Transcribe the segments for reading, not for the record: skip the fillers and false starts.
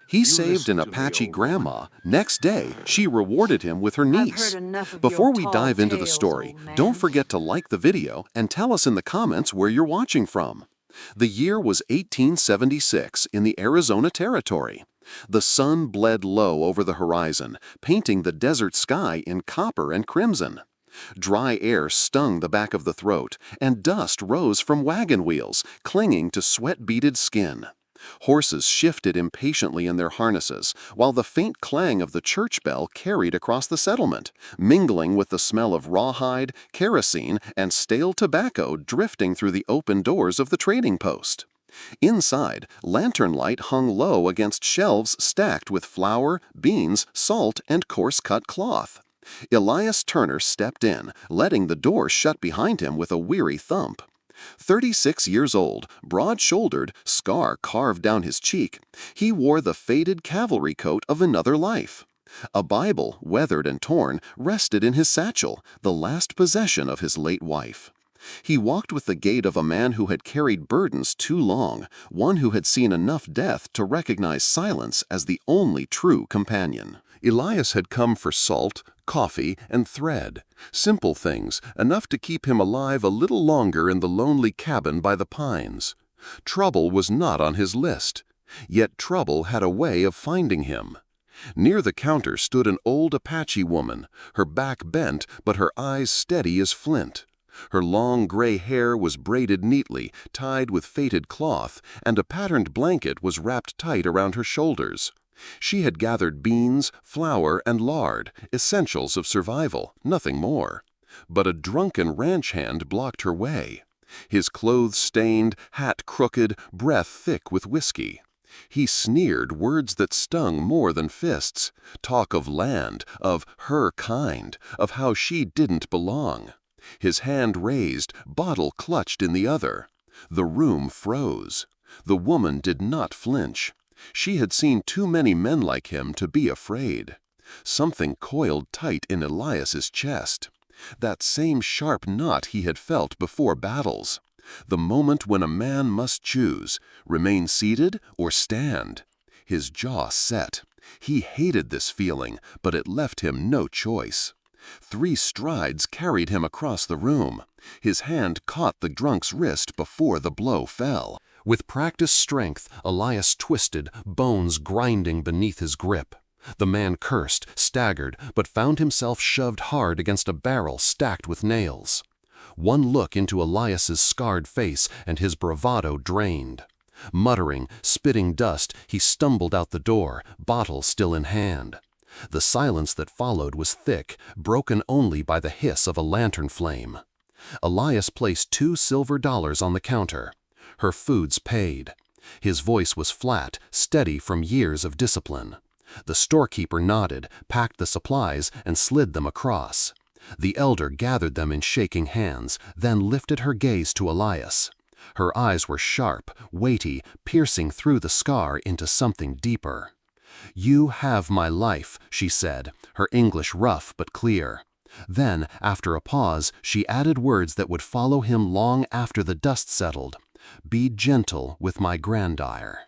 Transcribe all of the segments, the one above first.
He saved an Apache grandma. Next day, she rewarded him with her niece. Before we dive into the story, don't forget to like the video and tell us in the comments where you're watching from. The year was 1876 in the Arizona Territory. The sun bled low over the horizon, painting the desert sky in copper and crimson. Dry air stung the back of the throat, and dust rose from wagon wheels, clinging to sweat-beaded skin. Horses shifted impatiently in their harnesses, while the faint clang of the church bell carried across the settlement, mingling with the smell of rawhide, kerosene, and stale tobacco drifting through the open doors of the trading post. Inside, lantern light hung low against shelves stacked with flour, beans, salt, and coarse-cut cloth. Elias Turner stepped in, letting the door shut behind him with a weary thump. 36 years old, broad-shouldered, scar carved down his cheek, he wore the faded cavalry coat of another life. A Bible, weathered and torn, rested in his satchel, the last possession of his late wife. He walked with the gait of a man who had carried burdens too long, one who had seen enough death to recognize silence as the only true companion. Elias had come for salt, coffee, and thread, simple things, enough to keep him alive a little longer in the lonely cabin by the pines. Trouble was not on his list, yet trouble had a way of finding him. Near the counter stood an old Apache woman, her back bent but her eyes steady as flint. Her long gray hair was braided neatly, tied with faded cloth, and a patterned blanket was wrapped tight around her shoulders. She had gathered beans, flour, and lard, essentials of survival, nothing more. But a drunken ranch hand blocked her way. His clothes stained, hat crooked, breath thick with whiskey. He sneered words that stung more than fists, talk of land, of her kind, of how she didn't belong. His hand raised, bottle clutched in the other. The room froze. The woman did not flinch. She had seen too many men like him to be afraid. Something coiled tight in Elias's chest. That same sharp knot he had felt before battles. The moment when a man must choose, remain seated or stand. His jaw set. He hated this feeling, but it left him no choice. 3 strides carried him across the room. His hand caught the drunk's wrist before the blow fell. With practiced strength, Elias twisted, bones grinding beneath his grip. The man cursed, staggered, but found himself shoved hard against a barrel stacked with nails. One look into Elias's scarred face and his bravado drained. Muttering, spitting dust, he stumbled out the door, bottle still in hand. The silence that followed was thick, broken only by the hiss of a lantern flame. Elias placed $2 silver on the counter. Her foods paid. His voice was flat, steady from years of discipline. The storekeeper nodded, packed the supplies, and slid them across. The elder gathered them in shaking hands, then lifted her gaze to Elias. Her eyes were sharp, weighty, piercing through the scar into something deeper. "You have my life," she said, her English rough but clear. Then, after a pause, she added words that would follow him long after the dust settled. "Be gentle with my granddaughter."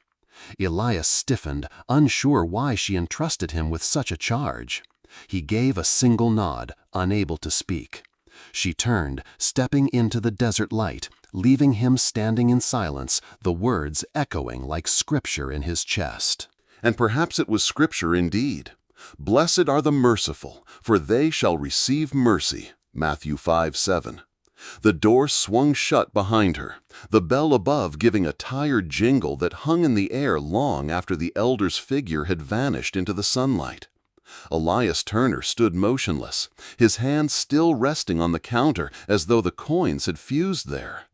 Elias stiffened, unsure why she entrusted him with such a charge. He gave a single nod, unable to speak. She turned, stepping into the desert light, leaving him standing in silence, the words echoing like scripture in his chest. And perhaps it was scripture indeed. "Blessed are the merciful, for they shall receive mercy." Matthew 5:7. The door swung shut behind her, the bell above giving a tired jingle that hung in the air long after the elder's figure had vanished into the sunlight. Elias Turner stood motionless, his hand still resting on the counter as though the coins had fused there.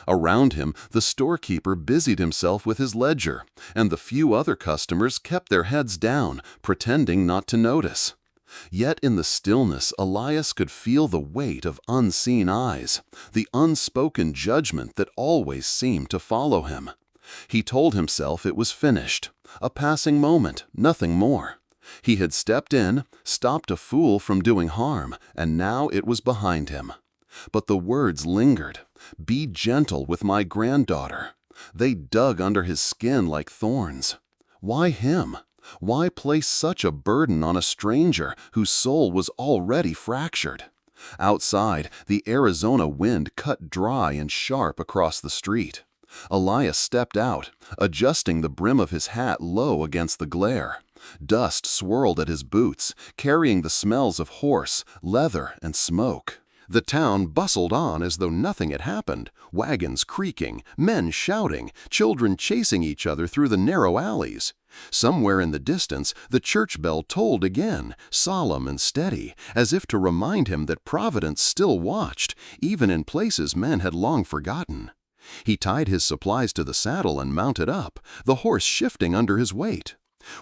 Around him, the storekeeper busied himself with his ledger, and the few other customers kept their heads down, pretending not to notice. Yet in the stillness, Elias could feel the weight of unseen eyes, the unspoken judgment that always seemed to follow him. He told himself it was finished, a passing moment, nothing more. He had stepped in, stopped a fool from doing harm, and now it was behind him. But the words lingered. "Be gentle with my granddaughter." They dug under his skin like thorns. Why him? Why place such a burden on a stranger whose soul was already fractured? Outside, the Arizona wind cut dry and sharp across the street. Elias stepped out, adjusting the brim of his hat low against the glare. Dust swirled at his boots, carrying the smells of horse, leather, and smoke. The town bustled on as though nothing had happened, wagons creaking, men shouting, children chasing each other through the narrow alleys. Somewhere in the distance, the church bell tolled again, solemn and steady, as if to remind him that Providence still watched, even in places men had long forgotten. He tied his supplies to the saddle and mounted up, the horse shifting under his weight.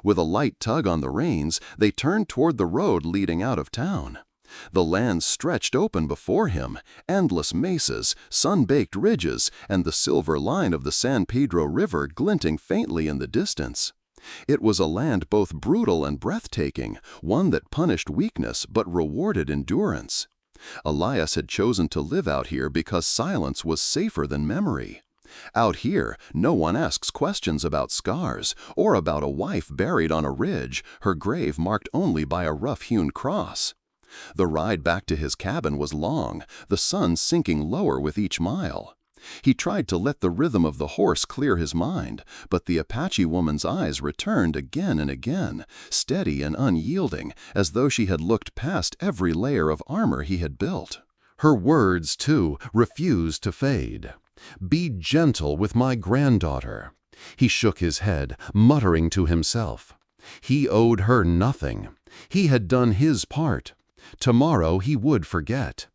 With a light tug on the reins, they turned toward the road leading out of town. The land stretched open before him, endless mesas, sun-baked ridges, and the silver line of the San Pedro River glinting faintly in the distance. It was a land both brutal and breathtaking, one that punished weakness but rewarded endurance. Elias had chosen to live out here because silence was safer than memory. Out here, no one asks questions about scars or about a wife buried on a ridge, her grave marked only by a rough-hewn cross. The ride back to his cabin was long, the sun sinking lower with each mile. He tried to let the rhythm of the horse clear his mind, but the Apache woman's eyes returned again and again, steady and unyielding, as though she had looked past every layer of armor he had built. Her words, too, refused to fade. "Be gentle with my granddaughter." He shook his head, muttering to himself. He owed her nothing. He had done his part. Tomorrow he would forget.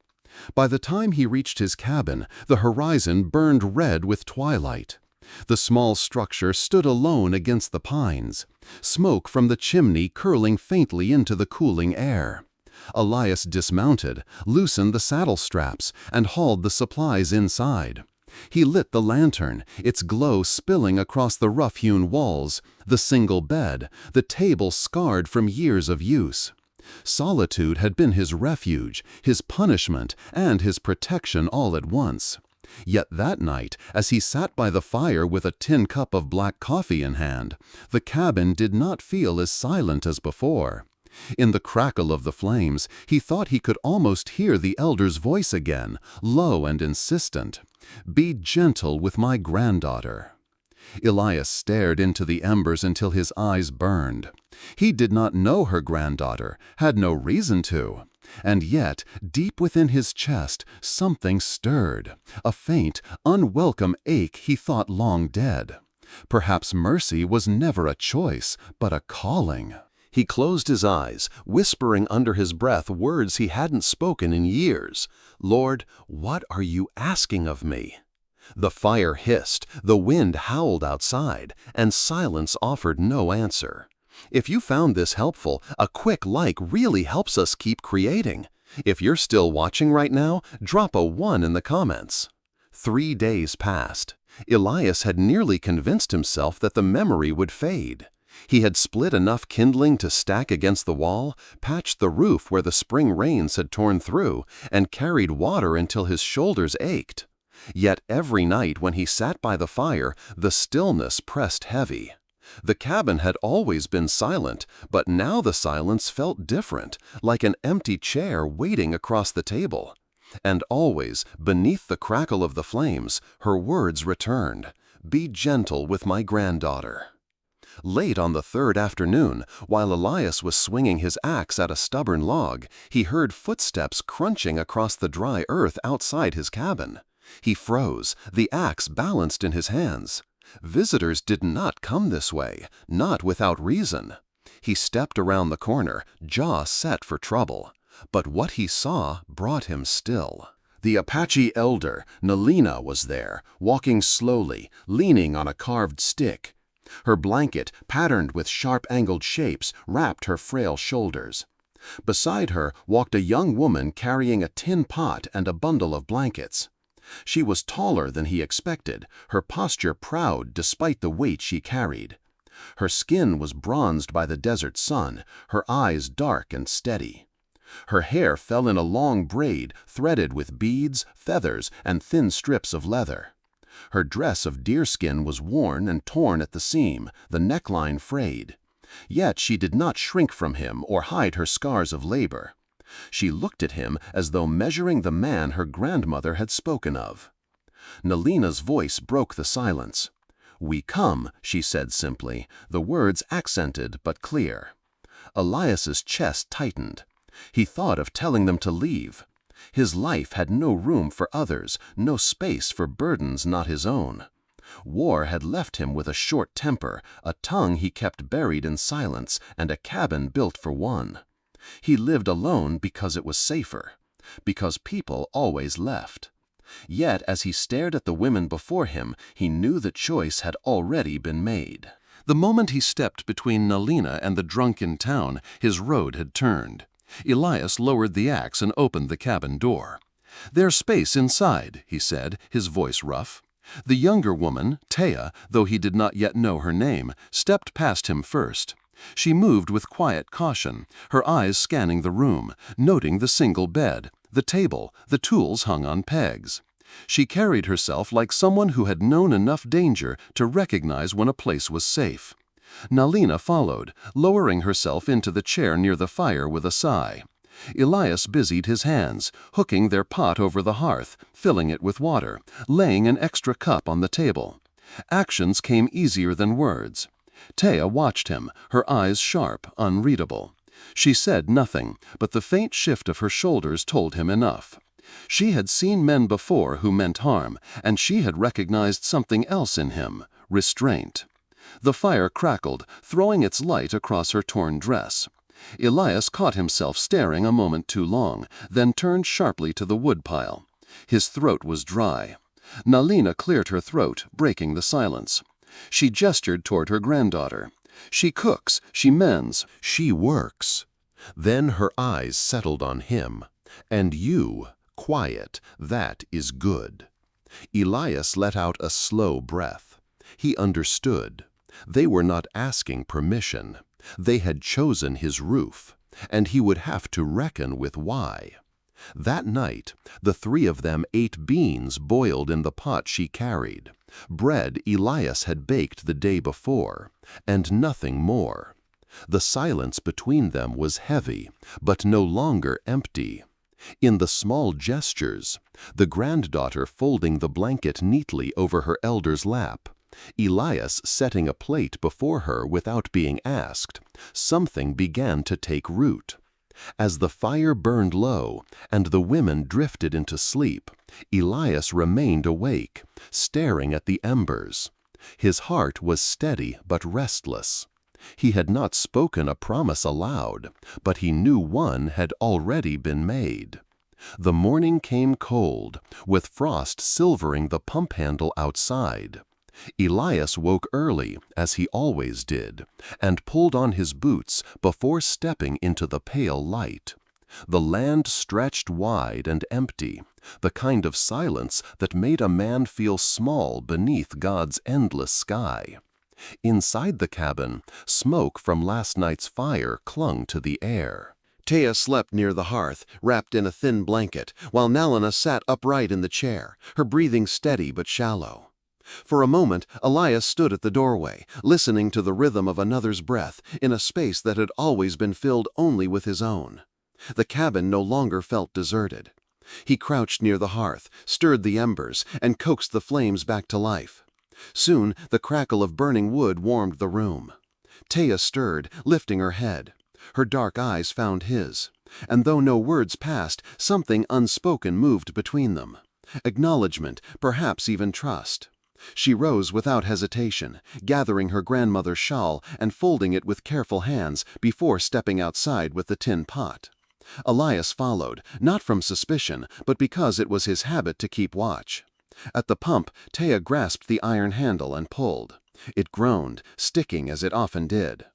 By the time he reached his cabin, the horizon burned red with twilight. The small structure stood alone against the pines, smoke from the chimney curling faintly into the cooling air. Elias dismounted, loosened the saddle straps, and hauled the supplies inside. He lit the lantern, its glow spilling across the rough-hewn walls, the single bed, the table scarred from years of use. Solitude had been his refuge, his punishment, and his protection all at once. Yet that night, as he sat by the fire with a tin cup of black coffee in hand, the cabin did not feel as silent as before. In the crackle of the flames, he thought he could almost hear the elder's voice again, low and insistent. "Be gentle with my granddaughter." Elias stared into the embers until his eyes burned. He did not know her granddaughter, had no reason to. And yet, deep within his chest, something stirred, a faint, unwelcome ache he thought long dead. Perhaps mercy was never a choice, but a calling. He closed his eyes, whispering under his breath words he hadn't spoken in years. "Lord, what are you asking of me?" The fire hissed, the wind howled outside, and silence offered no answer. If you found this helpful, a quick like really helps us keep creating. If you're still watching right now, drop a 1 in the comments. 3 days passed. Elias had nearly convinced himself that the memory would fade. He had split enough kindling to stack against the wall, patched the roof where the spring rains had torn through, and carried water until his shoulders ached. Yet every night when he sat by the fire, the stillness pressed heavy. The cabin had always been silent, but now the silence felt different, like an empty chair waiting across the table. And always, beneath the crackle of the flames, her words returned, "Be gentle with my granddaughter." Late on the third afternoon, while Elias was swinging his axe at a stubborn log, he heard footsteps crunching across the dry earth outside his cabin. He froze, the axe balanced in his hands. Visitors did not come this way, not without reason. He stepped around the corner, jaw set for trouble. But what he saw brought him still. The Apache elder, Nalina, was there, walking slowly, leaning on a carved stick. Her blanket, patterned with sharp-angled shapes, wrapped her frail shoulders. Beside her walked a young woman carrying a tin pot and a bundle of blankets. She was taller than he expected, her posture proud despite the weight she carried. Her skin was bronzed by the desert sun, her eyes dark and steady. Her hair fell in a long braid threaded with beads, feathers, and thin strips of leather. Her dress of deerskin was worn and torn at the seam, the neckline frayed. Yet she did not shrink from him or hide her scars of labor. She looked at him as though measuring the man her grandmother had spoken of. Nalina's voice broke the silence. "We come," she said simply, the words accented but clear. Elias's chest tightened. He thought of telling them to leave. His life had no room for others, no space for burdens not his own. War had left him with a short temper, a tongue he kept buried in silence, and a cabin built for one. He lived alone because it was safer, because people always left. Yet as he stared at the women before him, he knew the choice had already been made. The moment he stepped between Nalina and the drunk in town, his road had turned. Elias lowered the axe and opened the cabin door. "There's space inside," he said, his voice rough. The younger woman, Teyah, though he did not yet know her name, stepped past him first. She moved with quiet caution, her eyes scanning the room, noting the single bed, the table, the tools hung on pegs. She carried herself like someone who had known enough danger to recognize when a place was safe. Nalina followed, lowering herself into the chair near the fire with a sigh. Elias busied his hands, hooking their pot over the hearth, filling it with water, laying an extra cup on the table. Actions came easier than words. Teyah watched him, her eyes sharp, unreadable. She said nothing, but the faint shift of her shoulders told him enough. She had seen men before who meant harm, and she had recognized something else in him, restraint. The fire crackled, throwing its light across her torn dress. Elias caught himself staring a moment too long, then turned sharply to the woodpile. His throat was dry. Nalina cleared her throat, breaking the silence. She gestured toward her granddaughter. "She cooks, she mends, she works." Then her eyes settled on him. "And you, quiet, that is good." Elias let out a slow breath. He understood. They were not asking permission. They had chosen his roof, and he would have to reckon with why. That night, the three of them ate beans boiled in the pot she carried, bread Elias had baked the day before, and nothing more. The silence between them was heavy, but no longer empty. In the small gestures, the granddaughter folding the blanket neatly over her elder's lap, Elias setting a plate before her without being asked, something began to take root. As the fire burned low and the women drifted into sleep, Elias remained awake, staring at the embers. His heart was steady but restless. He had not spoken a promise aloud, but he knew one had already been made. The morning came cold, with frost silvering the pump handle outside. Elias woke early, as he always did, and pulled on his boots before stepping into the pale light. The land stretched wide and empty, the kind of silence that made a man feel small beneath God's endless sky. Inside the cabin, smoke from last night's fire clung to the air. Teyah slept near the hearth, wrapped in a thin blanket, while Nalina sat upright in the chair, her breathing steady but shallow. For a moment, Elias stood at the doorway, listening to the rhythm of another's breath in a space that had always been filled only with his own. The cabin no longer felt deserted. He crouched near the hearth, stirred the embers, and coaxed the flames back to life. Soon, the crackle of burning wood warmed the room. Teyah stirred, lifting her head. Her dark eyes found his, and though no words passed, something unspoken moved between them. Acknowledgement, perhaps even trust. She rose without hesitation, gathering her grandmother's shawl and folding it with careful hands before stepping outside with the tin pot. Elias followed, not from suspicion, but because it was his habit to keep watch. At the pump, Teyah grasped the iron handle and pulled. It groaned, sticking as it often did.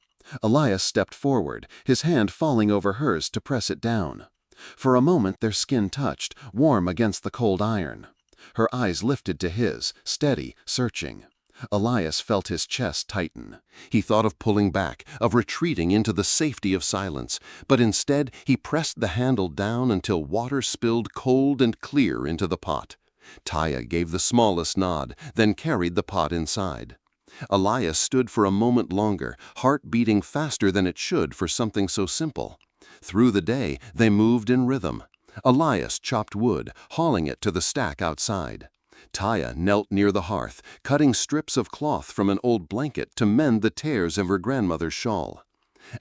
Elias stepped forward, his hand falling over hers to press it down. For a moment their skin touched, warm against the cold iron. Her eyes lifted to his, steady, searching. Elias felt his chest tighten. He thought of pulling back, of retreating into the safety of silence, but instead he pressed the handle down until water spilled cold and clear into the pot. Teyah gave the smallest nod, then carried the pot inside. Elias stood for a moment longer, heart beating faster than it should for something so simple. Through the day, they moved in rhythm. Elias chopped wood, hauling it to the stack outside. Teyah knelt near the hearth, cutting strips of cloth from an old blanket to mend the tears of her grandmother's shawl.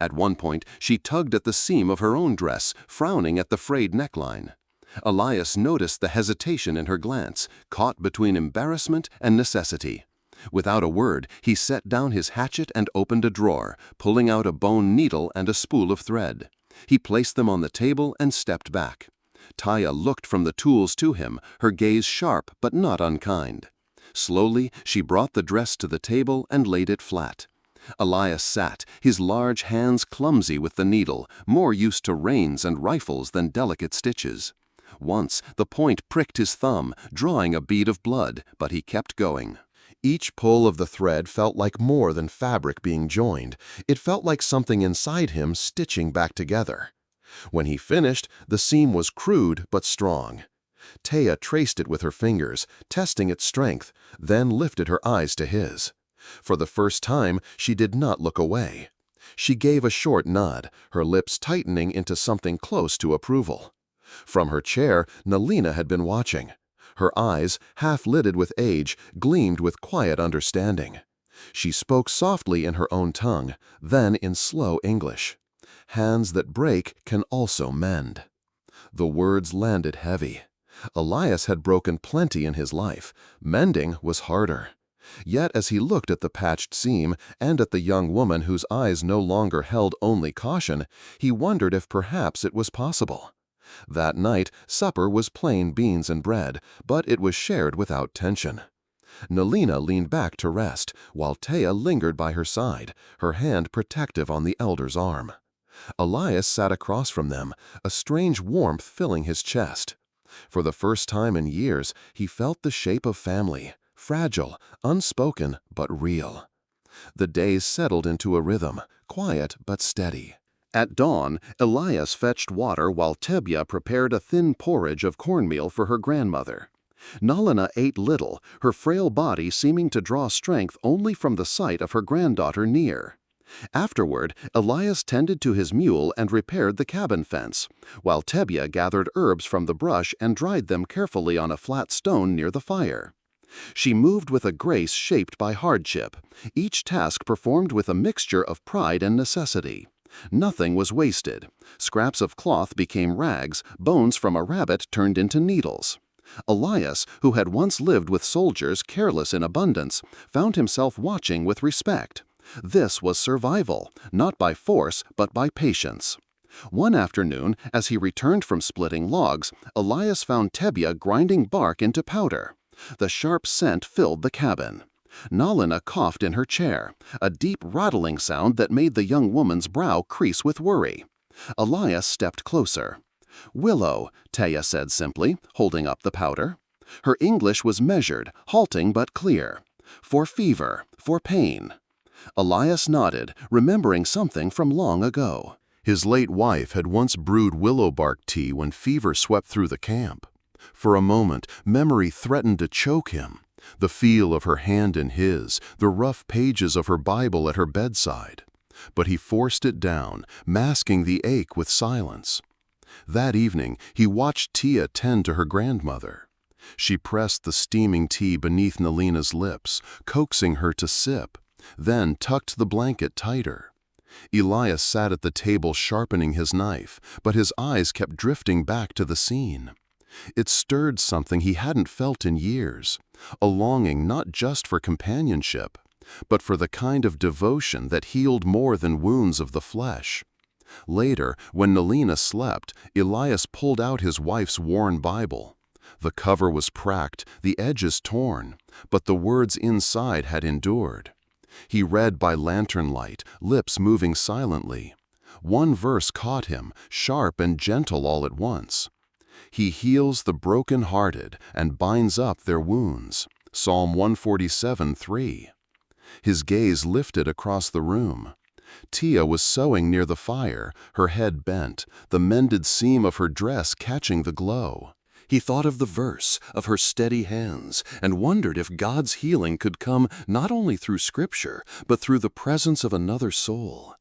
At one point, she tugged at the seam of her own dress, frowning at the frayed neckline. Elias noticed the hesitation in her glance, caught between embarrassment and necessity. Without a word, he set down his hatchet and opened a drawer, pulling out a bone needle and a spool of thread. He placed them on the table and stepped back. Teyah looked from the tools to him, her gaze sharp but not unkind. Slowly, she brought the dress to the table and laid it flat. Elias sat, his large hands clumsy with the needle, more used to reins and rifles than delicate stitches. Once, the point pricked his thumb, drawing a bead of blood, but he kept going. Each pull of the thread felt like more than fabric being joined. It felt like something inside him stitching back together. When he finished, the seam was crude but strong. Teyah traced it with her fingers, testing its strength, then lifted her eyes to his. For the first time, she did not look away. She gave a short nod, her lips tightening into something close to approval. From her chair, Nalina had been watching. Her eyes, half-lidded with age, gleamed with quiet understanding. She spoke softly in her own tongue, then in slow English. "Hands that break can also mend." The words landed heavy. Elias had broken plenty in his life. Mending was harder. Yet as he looked at the patched seam and at the young woman whose eyes no longer held only caution, he wondered if perhaps it was possible. That night, supper was plain beans and bread, but it was shared without tension. Nalina leaned back to rest, while Teyah lingered by her side, her hand protective on the elder's arm. Elias sat across from them, a strange warmth filling his chest. For the first time in years, he felt the shape of family, fragile, unspoken, but real. The days settled into a rhythm, quiet but steady. At dawn, Elias fetched water while Teyah prepared a thin porridge of cornmeal for her grandmother. Nalina ate little, her frail body seeming to draw strength only from the sight of her granddaughter near. Afterward, Elias tended to his mule and repaired the cabin fence, while Teyah gathered herbs from the brush and dried them carefully on a flat stone near the fire. She moved with a grace shaped by hardship, each task performed with a mixture of pride and necessity. Nothing was wasted. Scraps of cloth became rags, bones from a rabbit turned into needles. Elias, who had once lived with soldiers careless in abundance, found himself watching with respect. This was survival, not by force but by patience. One afternoon, as he returned from splitting logs, Elias found Teyah grinding bark into powder. The sharp scent filled the cabin. Nalina coughed in her chair, a deep rattling sound that made the young woman's brow crease with worry. Elias stepped closer. "Willow," Teyah said simply, holding up the powder. Her English was measured, halting but clear. "For fever, for pain." Elias nodded, remembering something from long ago. His late wife had once brewed willow bark tea when fever swept through the camp. For a moment, memory threatened to choke him. The feel of her hand in his, the rough pages of her Bible at her bedside. But he forced it down, masking the ache with silence. That evening, he watched Teyah tend to her grandmother. She pressed the steaming tea beneath Nalina's lips, coaxing her to sip, then tucked the blanket tighter. Elias sat at the table sharpening his knife, but his eyes kept drifting back to the scene. It stirred something he hadn't felt in years, a longing not just for companionship, but for the kind of devotion that healed more than wounds of the flesh. Later, when Nalina slept, Elias pulled out his wife's worn Bible. The cover was cracked, the edges torn, but the words inside had endured. He read by lantern light, lips moving silently. One verse caught him, sharp and gentle all at once. "He heals the broken-hearted and binds up their wounds." Psalm 147:3. His gaze lifted across the room. Teyah was sewing near the fire, her head bent, the mended seam of her dress catching the glow. He thought of the verse, of her steady hands, and wondered if God's healing could come not only through Scripture, but through the presence of another soul.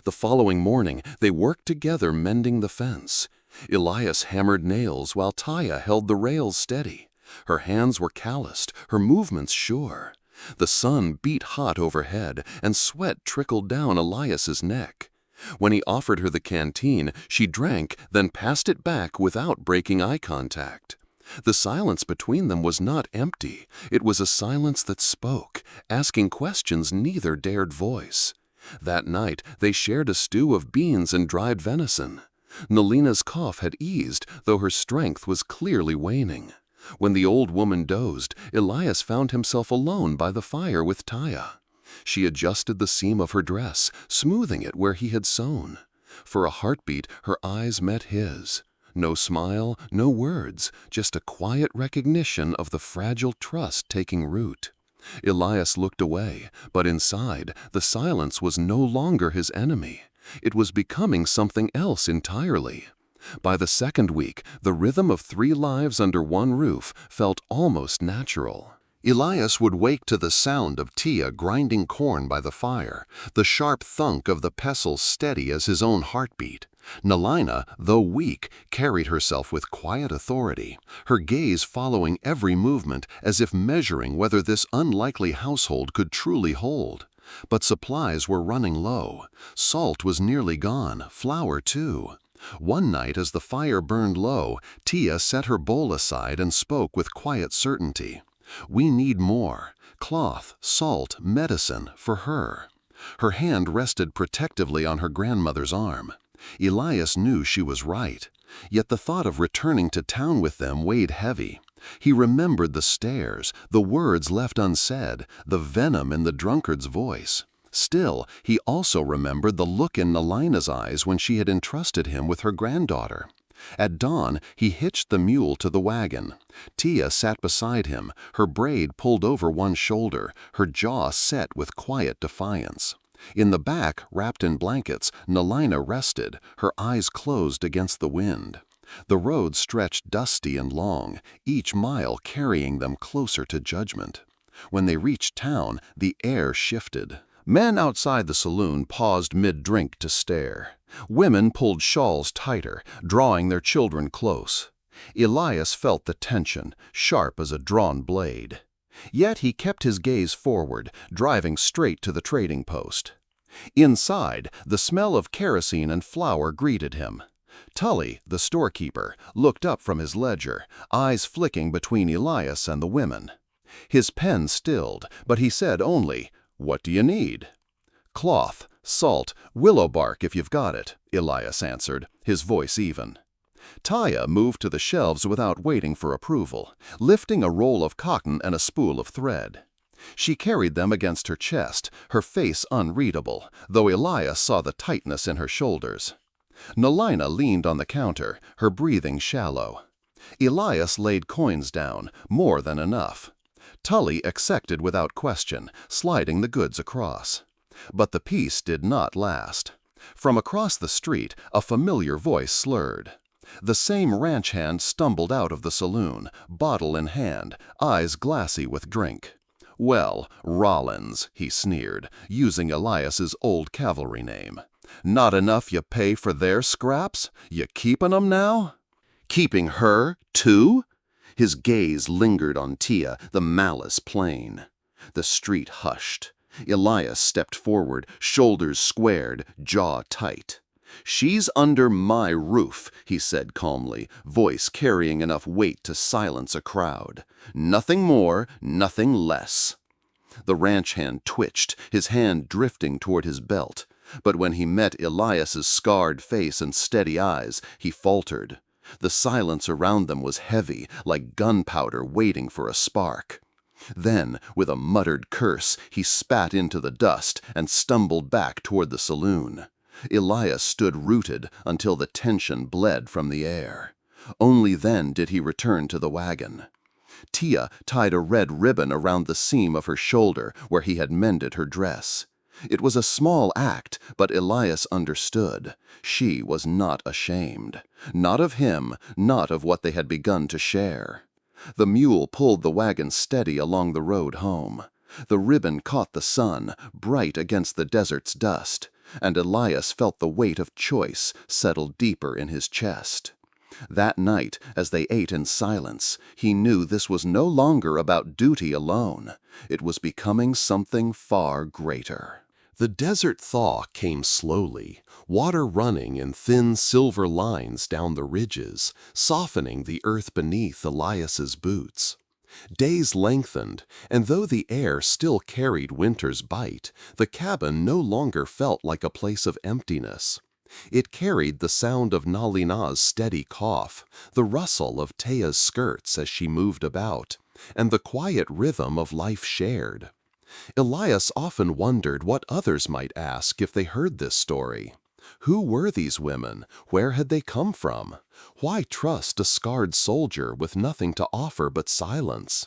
The following morning, they worked together mending the fence. Elias hammered nails while Teyah held the rails steady. Her hands were calloused, her movements sure. The sun beat hot overhead, and sweat trickled down Elias's neck. When he offered her the canteen, she drank, then passed it back without breaking eye contact. The silence between them was not empty. It was a silence that spoke, asking questions neither dared voice. That night, they shared a stew of beans and dried venison. Nalina's cough had eased, though her strength was clearly waning. When the old woman dozed, Elias found himself alone by the fire with Teyah. She adjusted the seam of her dress, smoothing it where he had sewn. For a heartbeat, her eyes met his. No smile, no words, just a quiet recognition of the fragile trust taking root. Elias looked away, but inside, the silence was no longer his enemy. It was becoming something else entirely. By the second week, the rhythm of 3 lives under one roof felt almost natural. Elias would wake to the sound of Teyah grinding corn by the fire, the sharp thunk of the pestles steady as his own heartbeat. Nalina, though weak, carried herself with quiet authority, her gaze following every movement as if measuring whether this unlikely household could truly hold. But supplies were running low. Salt was nearly gone, flour too. One night as the fire burned low, Teyah set her bowl aside and spoke with quiet certainty. "We need more. Cloth, salt, medicine, for her." Her hand rested protectively on her grandmother's arm. Elias knew she was right. Yet the thought of returning to town with them weighed heavy. He remembered the stares, the words left unsaid, the venom in the drunkard's voice. Still, he also remembered the look in Nalina's eyes when she had entrusted him with her granddaughter. At dawn, he hitched the mule to the wagon. Teyah sat beside him, her braid pulled over one shoulder, her jaw set with quiet defiance. In the back, wrapped in blankets, Nalina rested, her eyes closed against the wind. The road stretched dusty and long, each mile carrying them closer to judgment. When they reached town, the air shifted. Men outside the saloon paused mid-drink to stare. Women pulled shawls tighter, drawing their children close. Elias felt the tension, sharp as a drawn blade. Yet he kept his gaze forward, driving straight to the trading post. Inside, the smell of kerosene and flour greeted him. Tully, the storekeeper, looked up from his ledger, eyes flicking between Elias and the women. His pen stilled, but he said only, "What do you need?" "Cloth, salt, willow bark if you've got it," Elias answered, his voice even. Teyah moved to the shelves without waiting for approval, lifting a roll of cotton and a spool of thread. She carried them against her chest, her face unreadable, though Elias saw the tightness in her shoulders. Nalina leaned on the counter, her breathing shallow. Elias laid coins down, more than enough. Tully accepted without question, sliding the goods across. But the peace did not last. From across the street, a familiar voice slurred. The same ranch hand stumbled out of the saloon, bottle in hand, eyes glassy with drink. "Well, Rollins," he sneered, using Elias's old cavalry name. "Not enough you pay for their scraps? You keepin' 'em now?" "Keeping her, too?" His gaze lingered on Teyah, the malice plain. The street hushed. Elias stepped forward, shoulders squared, jaw tight. "She's under my roof," he said calmly, voice carrying enough weight to silence a crowd. "Nothing more, nothing less." The ranch hand twitched, his hand drifting toward his belt. But when he met Elias's scarred face and steady eyes, he faltered. The silence around them was heavy, like gunpowder waiting for a spark. Then, with a muttered curse, he spat into the dust and stumbled back toward the saloon. Elias stood rooted until the tension bled from the air. Only then did he return to the wagon. Teyah tied a red ribbon around the seam of her shoulder where he had mended her dress. It was a small act, but Elias understood. She was not ashamed. Not of him, not of what they had begun to share. The mule pulled the wagon steady along the road home. The ribbon caught the sun, bright against the desert's dust, and Elias felt the weight of choice settle deeper in his chest. That night, as they ate in silence, he knew this was no longer about duty alone. It was becoming something far greater. The desert thaw came slowly, water running in thin silver lines down the ridges, softening the earth beneath Elias's boots. Days lengthened, and though the air still carried winter's bite, the cabin no longer felt like a place of emptiness. It carried the sound of Nalina's steady cough, the rustle of Teyah's skirts as she moved about, and the quiet rhythm of life shared. Elias often wondered what others might ask if they heard this story. Who were these women? Where had they come from? Why trust a scarred soldier with nothing to offer but silence?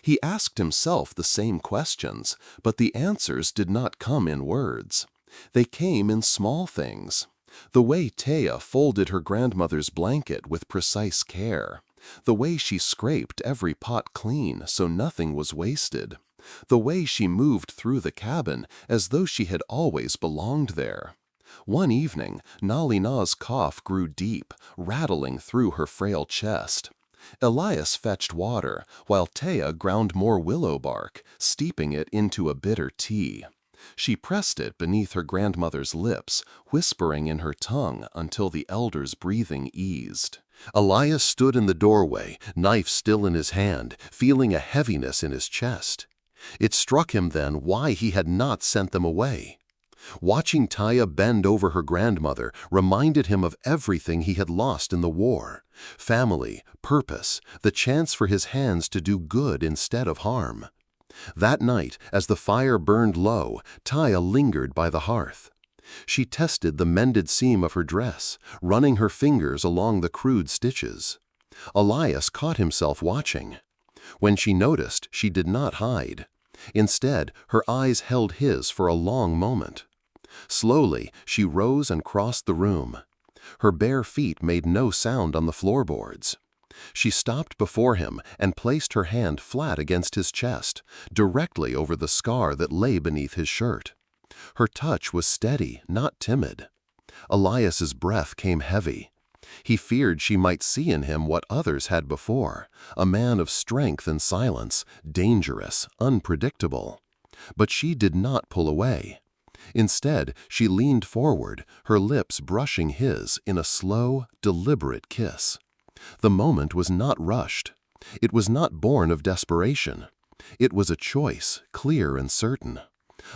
He asked himself the same questions, but the answers did not come in words. They came in small things. The way Teyah folded her grandmother's blanket with precise care. The way she scraped every pot clean so nothing was wasted. The way she moved through the cabin as though she had always belonged there. One evening, Nalina's cough grew deep, rattling through her frail chest. Elias fetched water, while Teyah ground more willow bark, steeping it into a bitter tea. She pressed it beneath her grandmother's lips, whispering in her tongue until the elder's breathing eased. Elias stood in the doorway, knife still in his hand, feeling a heaviness in his chest. It struck him then why he had not sent them away. Watching Teyah bend over her grandmother reminded him of everything he had lost in the war: family, purpose, the chance for his hands to do good instead of harm. That night, as the fire burned low, Teyah lingered by the hearth. She tested the mended seam of her dress, running her fingers along the crude stitches. Elias caught himself watching. When she noticed, she did not hide. Instead, her eyes held his for a long moment. Slowly, she rose and crossed the room. Her bare feet made no sound on the floorboards. She stopped before him and placed her hand flat against his chest, directly over the scar that lay beneath his shirt. Her touch was steady, not timid. Elias's breath came heavy. He feared she might see in him what others had before, a man of strength and silence, dangerous, unpredictable. But she did not pull away. Instead, she leaned forward, her lips brushing his in a slow, deliberate kiss. The moment was not rushed. It was not born of desperation. It was a choice, clear and certain.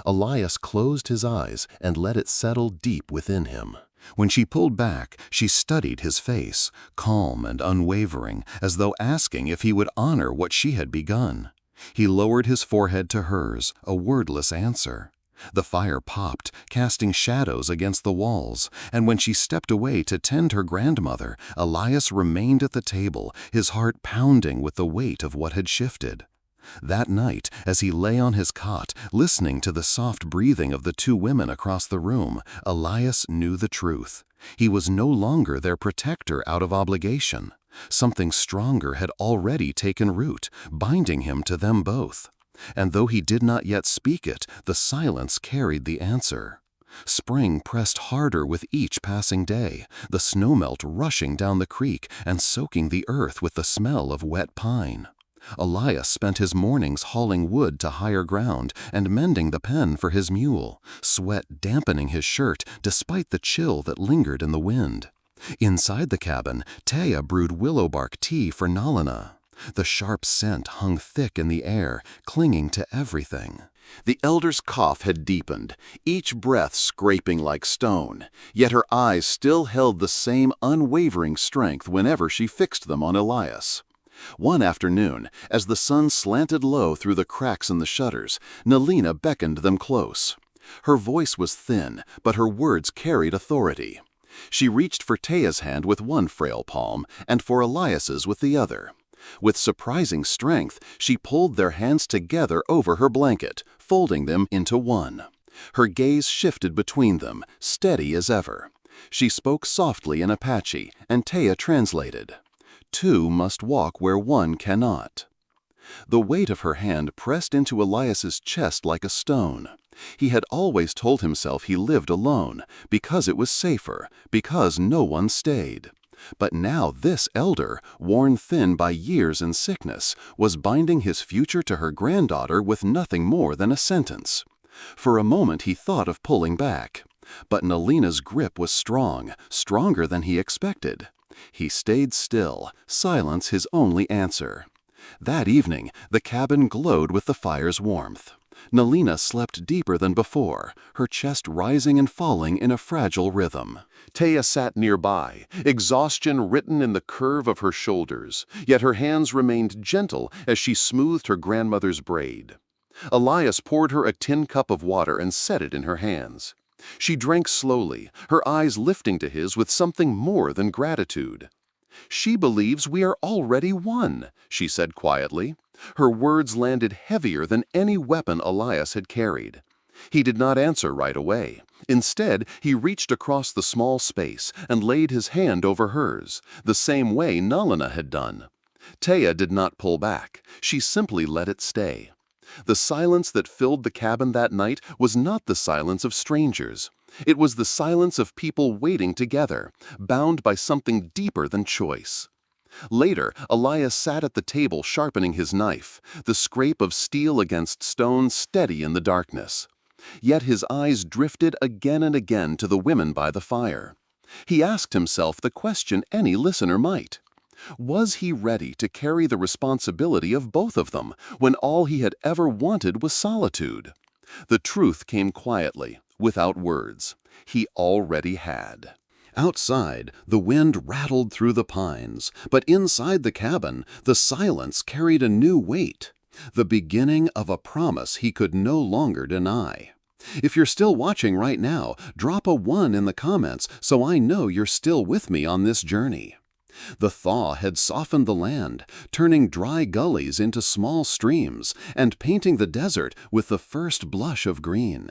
Elias closed his eyes and let it settle deep within him. When she pulled back, she studied his face, calm and unwavering, as though asking if he would honor what she had begun. He lowered his forehead to hers, a wordless answer. The fire popped, casting shadows against the walls, and when she stepped away to tend her grandmother, Elias remained at the table, his heart pounding with the weight of what had shifted. That night, as he lay on his cot, listening to the soft breathing of the two women across the room, Elias knew the truth. He was no longer their protector out of obligation. Something stronger had already taken root, binding him to them both. And though he did not yet speak it, the silence carried the answer. Spring pressed harder with each passing day, the snowmelt rushing down the creek and soaking the earth with the smell of wet pine. Elias spent his mornings hauling wood to higher ground and mending the pen for his mule, sweat dampening his shirt despite the chill that lingered in the wind. Inside the cabin, Teyah brewed willow bark tea for Nalina. The sharp scent hung thick in the air, clinging to everything. The elder's cough had deepened, each breath scraping like stone, yet her eyes still held the same unwavering strength whenever she fixed them on Elias. One afternoon, as the sun slanted low through the cracks in the shutters, Nalina beckoned them close. Her voice was thin, but her words carried authority. She reached for Teyah's hand with one frail palm, and for Elias's with the other. With surprising strength, she pulled their hands together over her blanket, folding them into one. Her gaze shifted between them, steady as ever. She spoke softly in Apache, and Teyah translated. Two must walk where one cannot. The weight of her hand pressed into Elias's chest like a stone. He had always told himself he lived alone, because it was safer, because no one stayed. But now this elder, worn thin by years and sickness, was binding his future to her granddaughter with nothing more than a sentence. For a moment he thought of pulling back. But Nalina's grip was strong, stronger than he expected. He stayed still, silence his only answer. That evening, the cabin glowed with the fire's warmth. Nalina slept deeper than before, her chest rising and falling in a fragile rhythm. Teyah sat nearby, exhaustion written in the curve of her shoulders, yet her hands remained gentle as she smoothed her grandmother's braid. Elias poured her a tin cup of water and set it in her hands. She drank slowly, her eyes lifting to his with something more than gratitude. "She believes we are already one," she said quietly. Her words landed heavier than any weapon Elias had carried. He did not answer right away. Instead, he reached across the small space and laid his hand over hers, the same way Nalina had done. Teyah did not pull back. She simply let it stay. The silence that filled the cabin that night was not the silence of strangers. It was the silence of people waiting together, bound by something deeper than choice. Later, Elias sat at the table sharpening his knife, the scrape of steel against stone steady in the darkness. Yet his eyes drifted again and again to the women by the fire. He asked himself the question any listener might. Was he ready to carry the responsibility of both of them when all he had ever wanted was solitude? The truth came quietly, without words. He already had. Outside, the wind rattled through the pines, but inside the cabin, the silence carried a new weight, the beginning of a promise he could no longer deny. If you're still watching right now, drop a 1 in the comments so I know you're still with me on this journey. The thaw had softened the land, turning dry gullies into small streams and painting the desert with the first blush of green.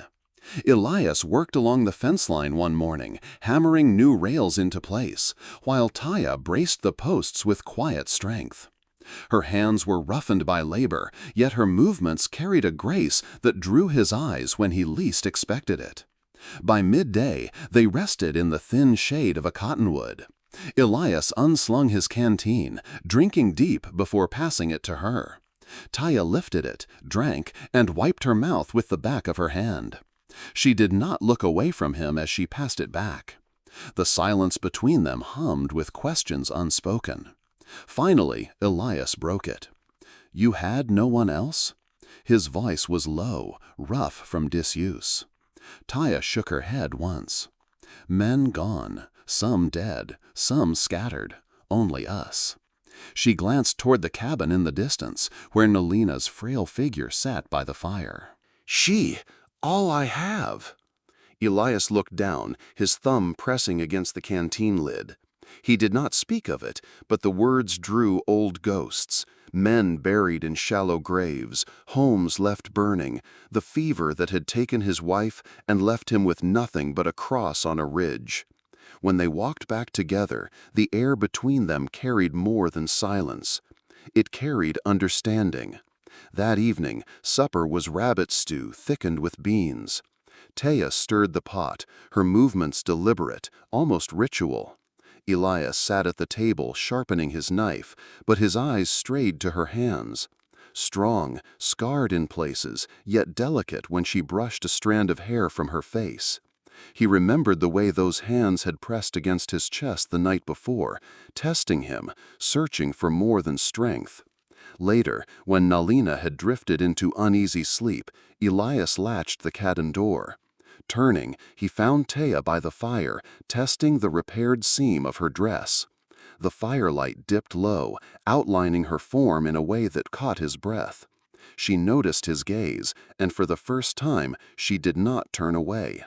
Elias worked along the fence line one morning, hammering new rails into place, while Teyah braced the posts with quiet strength. Her hands were roughened by labor, yet her movements carried a grace that drew his eyes when he least expected it. By midday, they rested in the thin shade of a cottonwood. Elias unslung his canteen, drinking deep before passing it to her. Teyah lifted it, drank, and wiped her mouth with the back of her hand. She did not look away from him as she passed it back. The silence between them hummed with questions unspoken. Finally, Elias broke it. "You had no one else?" His voice was low, rough from disuse. Teyah shook her head once. "Men gone, some dead, some scattered, only us." She glanced toward the cabin in the distance, where Nalina's frail figure sat by the fire. All I have." Elias looked down, his thumb pressing against the canteen lid. He did not speak of it, but the words drew old ghosts, men buried in shallow graves, homes left burning, the fever that had taken his wife and left him with nothing but a cross on a ridge. When they walked back together, the air between them carried more than silence. It carried understanding. That evening, supper was rabbit stew thickened with beans. Teyah stirred the pot, her movements deliberate, almost ritual. Elias sat at the table sharpening his knife, but his eyes strayed to her hands. Strong, scarred in places, yet delicate when she brushed a strand of hair from her face. He remembered the way those hands had pressed against his chest the night before, testing him, searching for more than strength. Later, when Nalina had drifted into uneasy sleep, Elias latched the cabin door. Turning, he found Teyah by the fire, testing the repaired seam of her dress. The firelight dipped low, outlining her form in a way that caught his breath. She noticed his gaze, and for the first time, she did not turn away.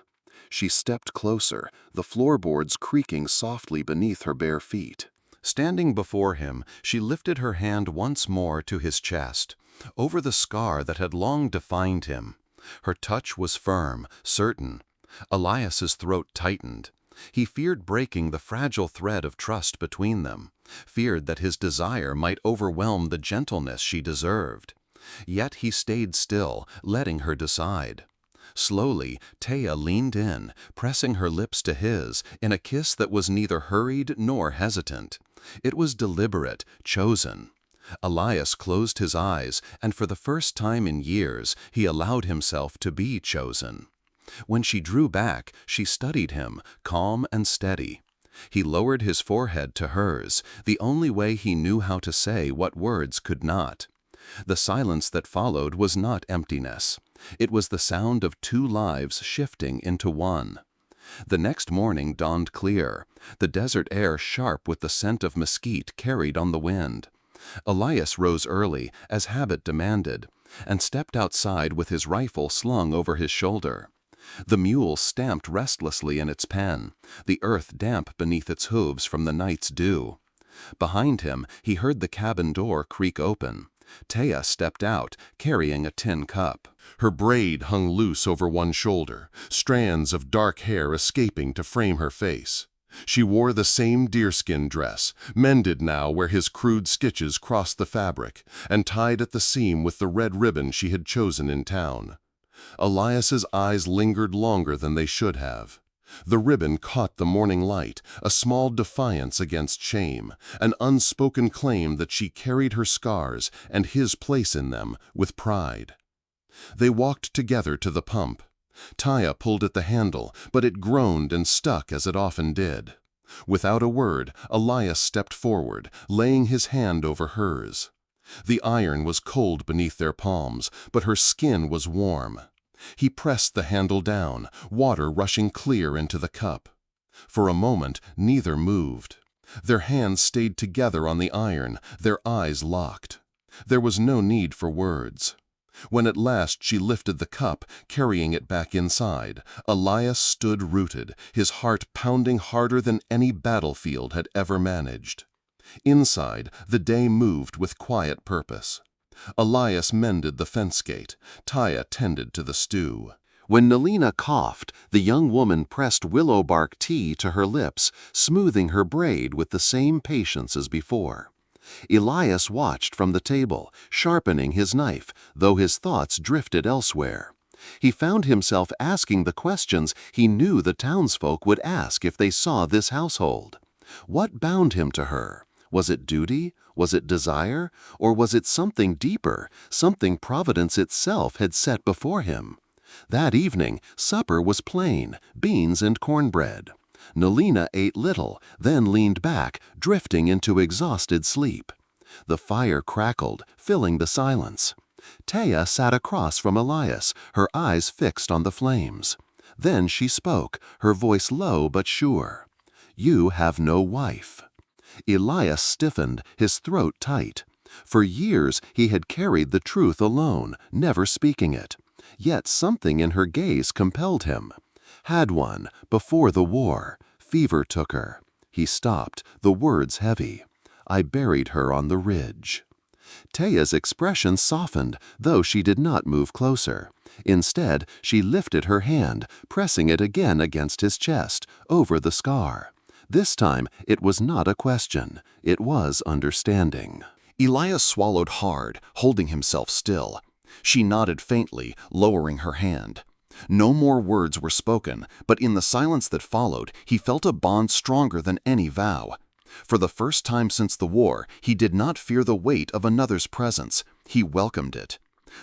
She stepped closer, the floorboards creaking softly beneath her bare feet. Standing before him, she lifted her hand once more to his chest, over the scar that had long defined him. Her touch was firm, certain. Elias's throat tightened. He feared breaking the fragile thread of trust between them, feared that his desire might overwhelm the gentleness she deserved. Yet he stayed still, letting her decide. Slowly, Teyah leaned in, pressing her lips to his, in a kiss that was neither hurried nor hesitant. It was deliberate, chosen. Elias closed his eyes, and for the first time in years, he allowed himself to be chosen. When she drew back, she studied him, calm and steady. He lowered his forehead to hers, the only way he knew how to say what words could not. The silence that followed was not emptiness. It was the sound of two lives shifting into one. The next morning dawned clear, the desert air sharp with the scent of mesquite carried on the wind. Elias rose early, as habit demanded, and stepped outside with his rifle slung over his shoulder. The mule stamped restlessly in its pen, the earth damp beneath its hooves from the night's dew. Behind him, he heard the cabin door creak open. Teyah stepped out, carrying a tin cup. Her braid hung loose over one shoulder, strands of dark hair escaping to frame her face. She wore the same deerskin dress, mended now where his crude stitches crossed the fabric, and tied at the seam with the red ribbon she had chosen in town. Elias's eyes lingered longer than they should have. The ribbon caught the morning light, a small defiance against shame, an unspoken claim that she carried her scars and his place in them with pride. They walked together to the pump. Teyah pulled at the handle, but it groaned and stuck as it often did. Without a word, Elias stepped forward, laying his hand over hers. The iron was cold beneath their palms, but her skin was warm. He pressed the handle down, water rushing clear into the cup. For a moment, neither moved. Their hands stayed together on the iron, their eyes locked. There was no need for words. When at last she lifted the cup, carrying it back inside, Elias stood rooted, his heart pounding harder than any battlefield had ever managed. Inside, the day moved with quiet purpose. Elias mended the fence gate. Teyah tended to the stew. When Nelina coughed, the young woman pressed willow bark tea to her lips, smoothing her braid with the same patience as before. Elias watched from the table, sharpening his knife, though his thoughts drifted elsewhere. He found himself asking the questions he knew the townsfolk would ask if they saw this household. What bound him to her? Was it duty? Was it desire? Or was it something deeper, something Providence itself had set before him? That evening, supper was plain, beans and cornbread. Nelina ate little, then leaned back, drifting into exhausted sleep. The fire crackled, filling the silence. Teyah sat across from Elias, her eyes fixed on the flames. Then she spoke, her voice low but sure. "You have no wife." Elias stiffened, his throat tight. For years he had carried the truth alone, never speaking it. Yet something in her gaze compelled him. Had one, before the war. Fever took her. He stopped, the words heavy. "I buried her on the ridge." Teyah's expression softened, though she did not move closer. Instead, she lifted her hand, pressing it again against his chest, over the scar. This time, it was not a question. It was understanding. Elias swallowed hard, holding himself still. She nodded faintly, lowering her hand. No more words were spoken, but in the silence that followed, he felt a bond stronger than any vow. For the first time since the war, he did not fear the weight of another's presence. He welcomed it.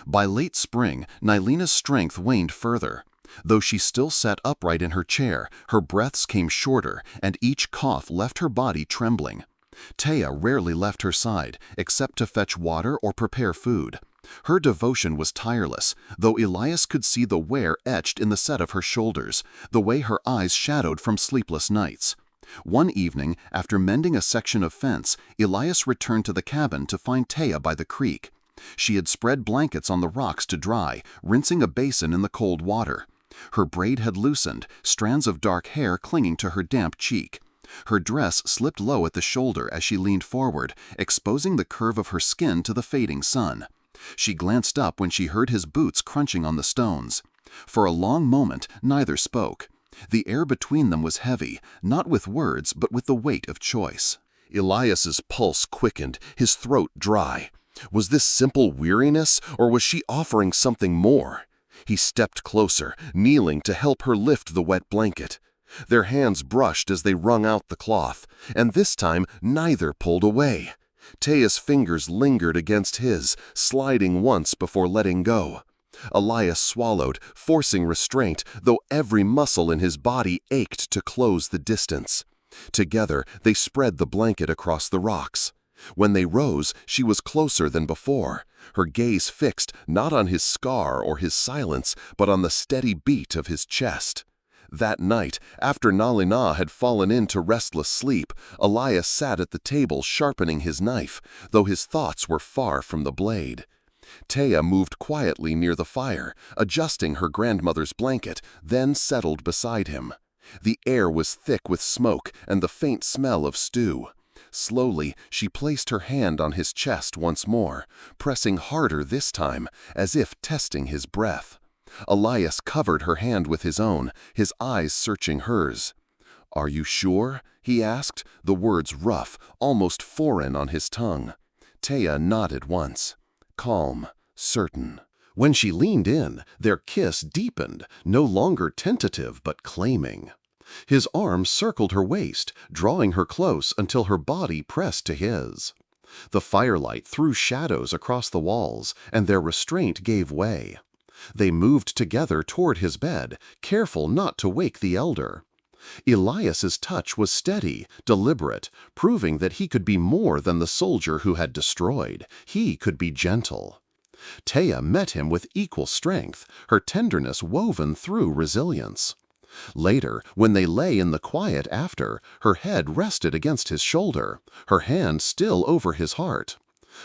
By late spring, Nelina's strength waned further. Though she still sat upright in her chair, her breaths came shorter, and each cough left her body trembling. Teyah rarely left her side, except to fetch water or prepare food. Her devotion was tireless, though Elias could see the wear etched in the set of her shoulders, the way her eyes shadowed from sleepless nights. One evening, after mending a section of fence, Elias returned to the cabin to find Teyah by the creek. She had spread blankets on the rocks to dry, rinsing a basin in the cold water. Her braid had loosened, strands of dark hair clinging to her damp cheek. Her dress slipped low at the shoulder as she leaned forward, exposing the curve of her skin to the fading sun. She glanced up when she heard his boots crunching on the stones. For a long moment, neither spoke. The air between them was heavy, not with words, but with the weight of choice. Elias's pulse quickened, his throat dry. Was this simple weariness, or was she offering something more? He stepped closer, kneeling to help her lift the wet blanket. Their hands brushed as they wrung out the cloth, and this time neither pulled away. Teyah's fingers lingered against his, sliding once before letting go. Elias swallowed, forcing restraint, though every muscle in his body ached to close the distance. Together, they spread the blanket across the rocks. When they rose, she was closer than before, her gaze fixed not on his scar or his silence, but on the steady beat of his chest. That night, after Nalina had fallen into restless sleep, Elias sat at the table sharpening his knife, though his thoughts were far from the blade. Teyah moved quietly near the fire, adjusting her grandmother's blanket, then settled beside him. The air was thick with smoke and the faint smell of stew. Slowly, she placed her hand on his chest once more, pressing harder this time, as if testing his breath. Elias covered her hand with his own, his eyes searching hers. "Are you sure?" he asked, the words rough, almost foreign on his tongue. Teyah nodded once. Calm, certain. When she leaned in, their kiss deepened, no longer tentative but claiming. His arm circled her waist, drawing her close until her body pressed to his. The firelight threw shadows across the walls, and their restraint gave way. They moved together toward his bed, careful not to wake the elder. Elias's touch was steady, deliberate, proving that he could be more than the soldier who had destroyed. He could be gentle. Teyah met him with equal strength, her tenderness woven through resilience. Later, when they lay in the quiet after, her head rested against his shoulder, her hand still over his heart.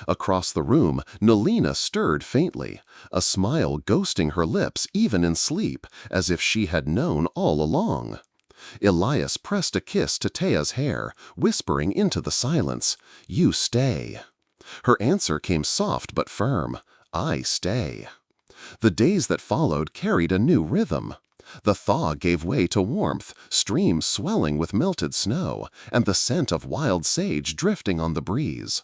Across the room, Nalina stirred faintly, a smile ghosting her lips even in sleep, as if she had known all along. Elias pressed a kiss to Teyah's hair, whispering into the silence, "You stay." Her answer came soft but firm, "I stay." The days that followed carried a new rhythm. The thaw gave way to warmth, streams swelling with melted snow, and the scent of wild sage drifting on the breeze.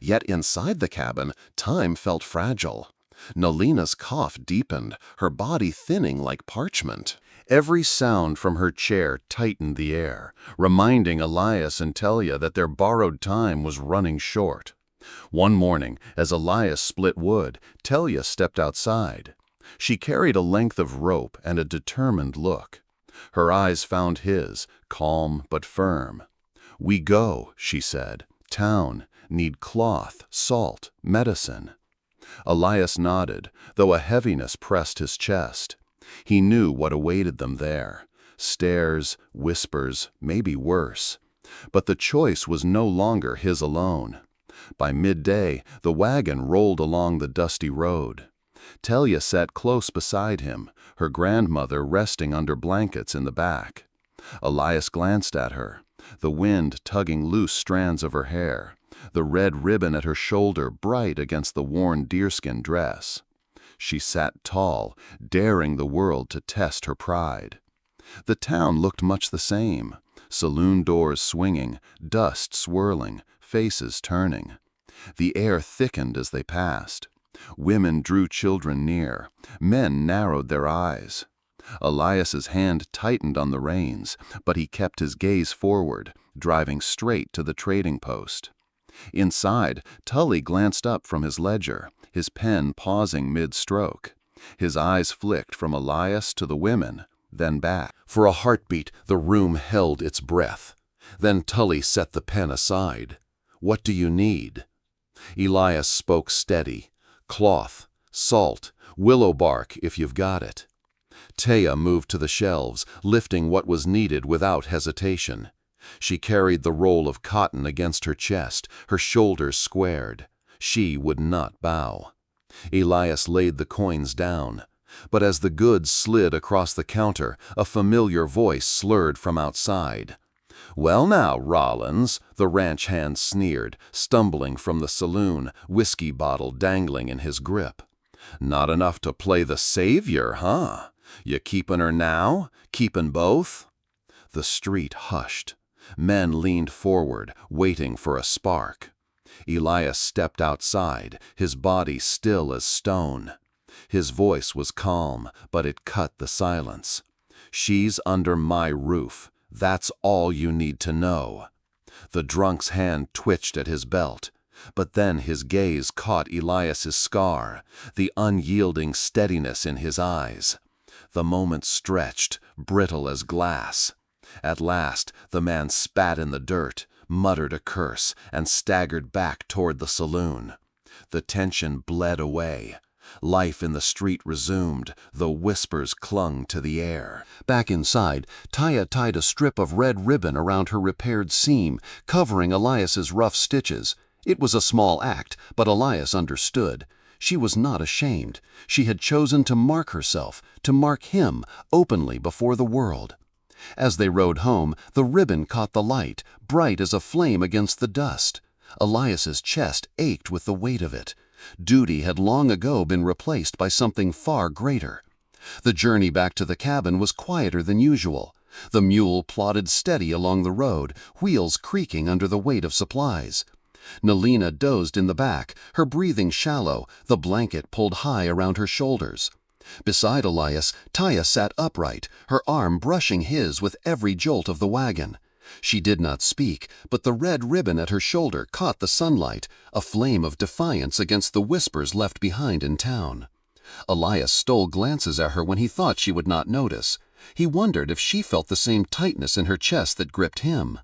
Yet inside the cabin, time felt fragile. Nalina's cough deepened, her body thinning like parchment. Every sound from her chair tightened the air, reminding Elias and Teyah that their borrowed time was running short. One morning, as Elias split wood, Teyah stepped outside. She carried a length of rope and a determined look. Her eyes found his, calm but firm. "We go," she said. "Town. Need cloth, salt, medicine." Elias nodded, though a heaviness pressed his chest. He knew what awaited them there. Stares, whispers, maybe worse. But the choice was no longer his alone. By midday, the wagon rolled along the dusty road. Teyah sat close beside him, her grandmother resting under blankets in the back. Elias glanced at her, the wind tugging loose strands of her hair, the red ribbon at her shoulder bright against the worn deerskin dress. She sat tall, daring the world to test her pride. The town looked much the same, saloon doors swinging, dust swirling, faces turning. The air thickened as they passed. Women drew children near, men narrowed their eyes. Elias's hand tightened on the reins, but he kept his gaze forward, driving straight to the trading post. Inside, Tully glanced up from his ledger, his pen pausing mid-stroke. His eyes flicked from Elias to the women, then back. For a heartbeat, the room held its breath. Then Tully set the pen aside. "What do you need?" Elias spoke steady. "Cloth, salt, willow bark if you've got it." Teyah moved to the shelves, lifting what was needed without hesitation. She carried the roll of cotton against her chest, her shoulders squared. She would not bow. Elias laid the coins down. But as the goods slid across the counter, a familiar voice slurred from outside. "Well now, Rollins," the ranch hand sneered, stumbling from the saloon, whiskey bottle dangling in his grip. "Not enough to play the savior, huh? You keepin' her now? Keepin' both?" The street hushed. Men leaned forward, waiting for a spark. Elias stepped outside, his body still as stone. His voice was calm, but it cut the silence. "She's under my roof. That's all you need to know." The drunk's hand twitched at his belt, but then his gaze caught Elias's scar, the unyielding steadiness in his eyes. The moment stretched, brittle as glass. At last, the man spat in the dirt, muttered a curse, and staggered back toward the saloon. The tension bled away. Life in the street resumed, though whispers clung to the air. Back inside, Teyah tied a strip of red ribbon around her repaired seam, covering Elias's rough stitches. It was a small act, but Elias understood. She was not ashamed. She had chosen to mark herself, to mark him, openly before the world. As they rode home, the ribbon caught the light, bright as a flame against the dust. Elias's chest ached with the weight of it. Duty had long ago been replaced by something far greater. The journey back to the cabin was quieter than usual. The mule plodded steady along the road, wheels creaking under the weight of supplies. Nalina dozed in the back, her breathing shallow, the blanket pulled high around her shoulders. Beside Elias, Teyah sat upright, her arm brushing his with every jolt of the wagon. She did not speak, but the red ribbon at her shoulder caught the sunlight, a flame of defiance against the whispers left behind in town. Elias stole glances at her when he thought she would not notice. He wondered if she felt the same tightness in her chest that gripped him.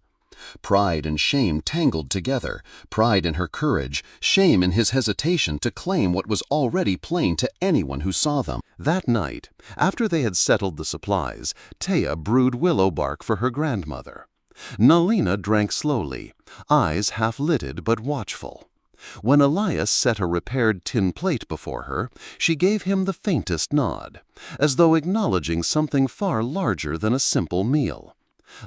Pride and shame tangled together, pride in her courage, shame in his hesitation to claim what was already plain to anyone who saw them. That night, after they had settled the supplies, Teyah brewed willow bark for her grandmother. Nalina drank slowly, eyes half-lidded but watchful. When Elias set a repaired tin plate before her, she gave him the faintest nod, as though acknowledging something far larger than a simple meal.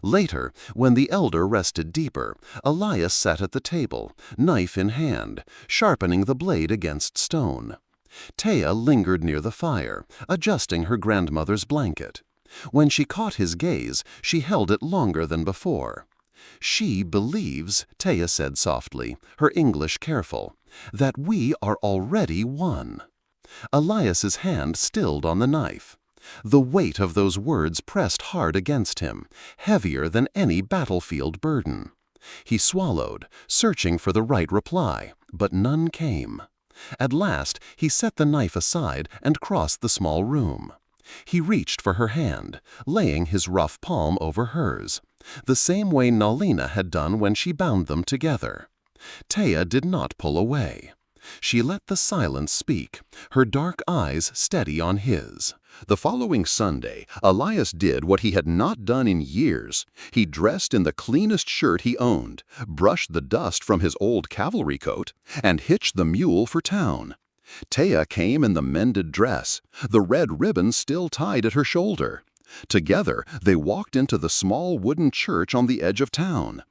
Later, when the elder rested deeper, Elias sat at the table, knife in hand, sharpening the blade against stone. Teyah lingered near the fire, adjusting her grandmother's blanket. When she caught his gaze, she held it longer than before. "She believes," Teyah said softly, her English careful, "that we are already one." Elias's hand stilled on the knife. The weight of those words pressed hard against him, heavier than any battlefield burden. He swallowed, searching for the right reply, but none came. At last he set the knife aside and crossed the small room. He reached for her hand, laying his rough palm over hers, the same way Nalina had done when she bound them together. Teyah did not pull away. She let the silence speak, her dark eyes steady on his. The following Sunday, Elias did what he had not done in years. He dressed in the cleanest shirt he owned, brushed the dust from his old cavalry coat, and hitched the mule for town. Teyah came in the mended dress, the red ribbon still tied at her shoulder. Together, they walked into the small wooden church on the edge of town.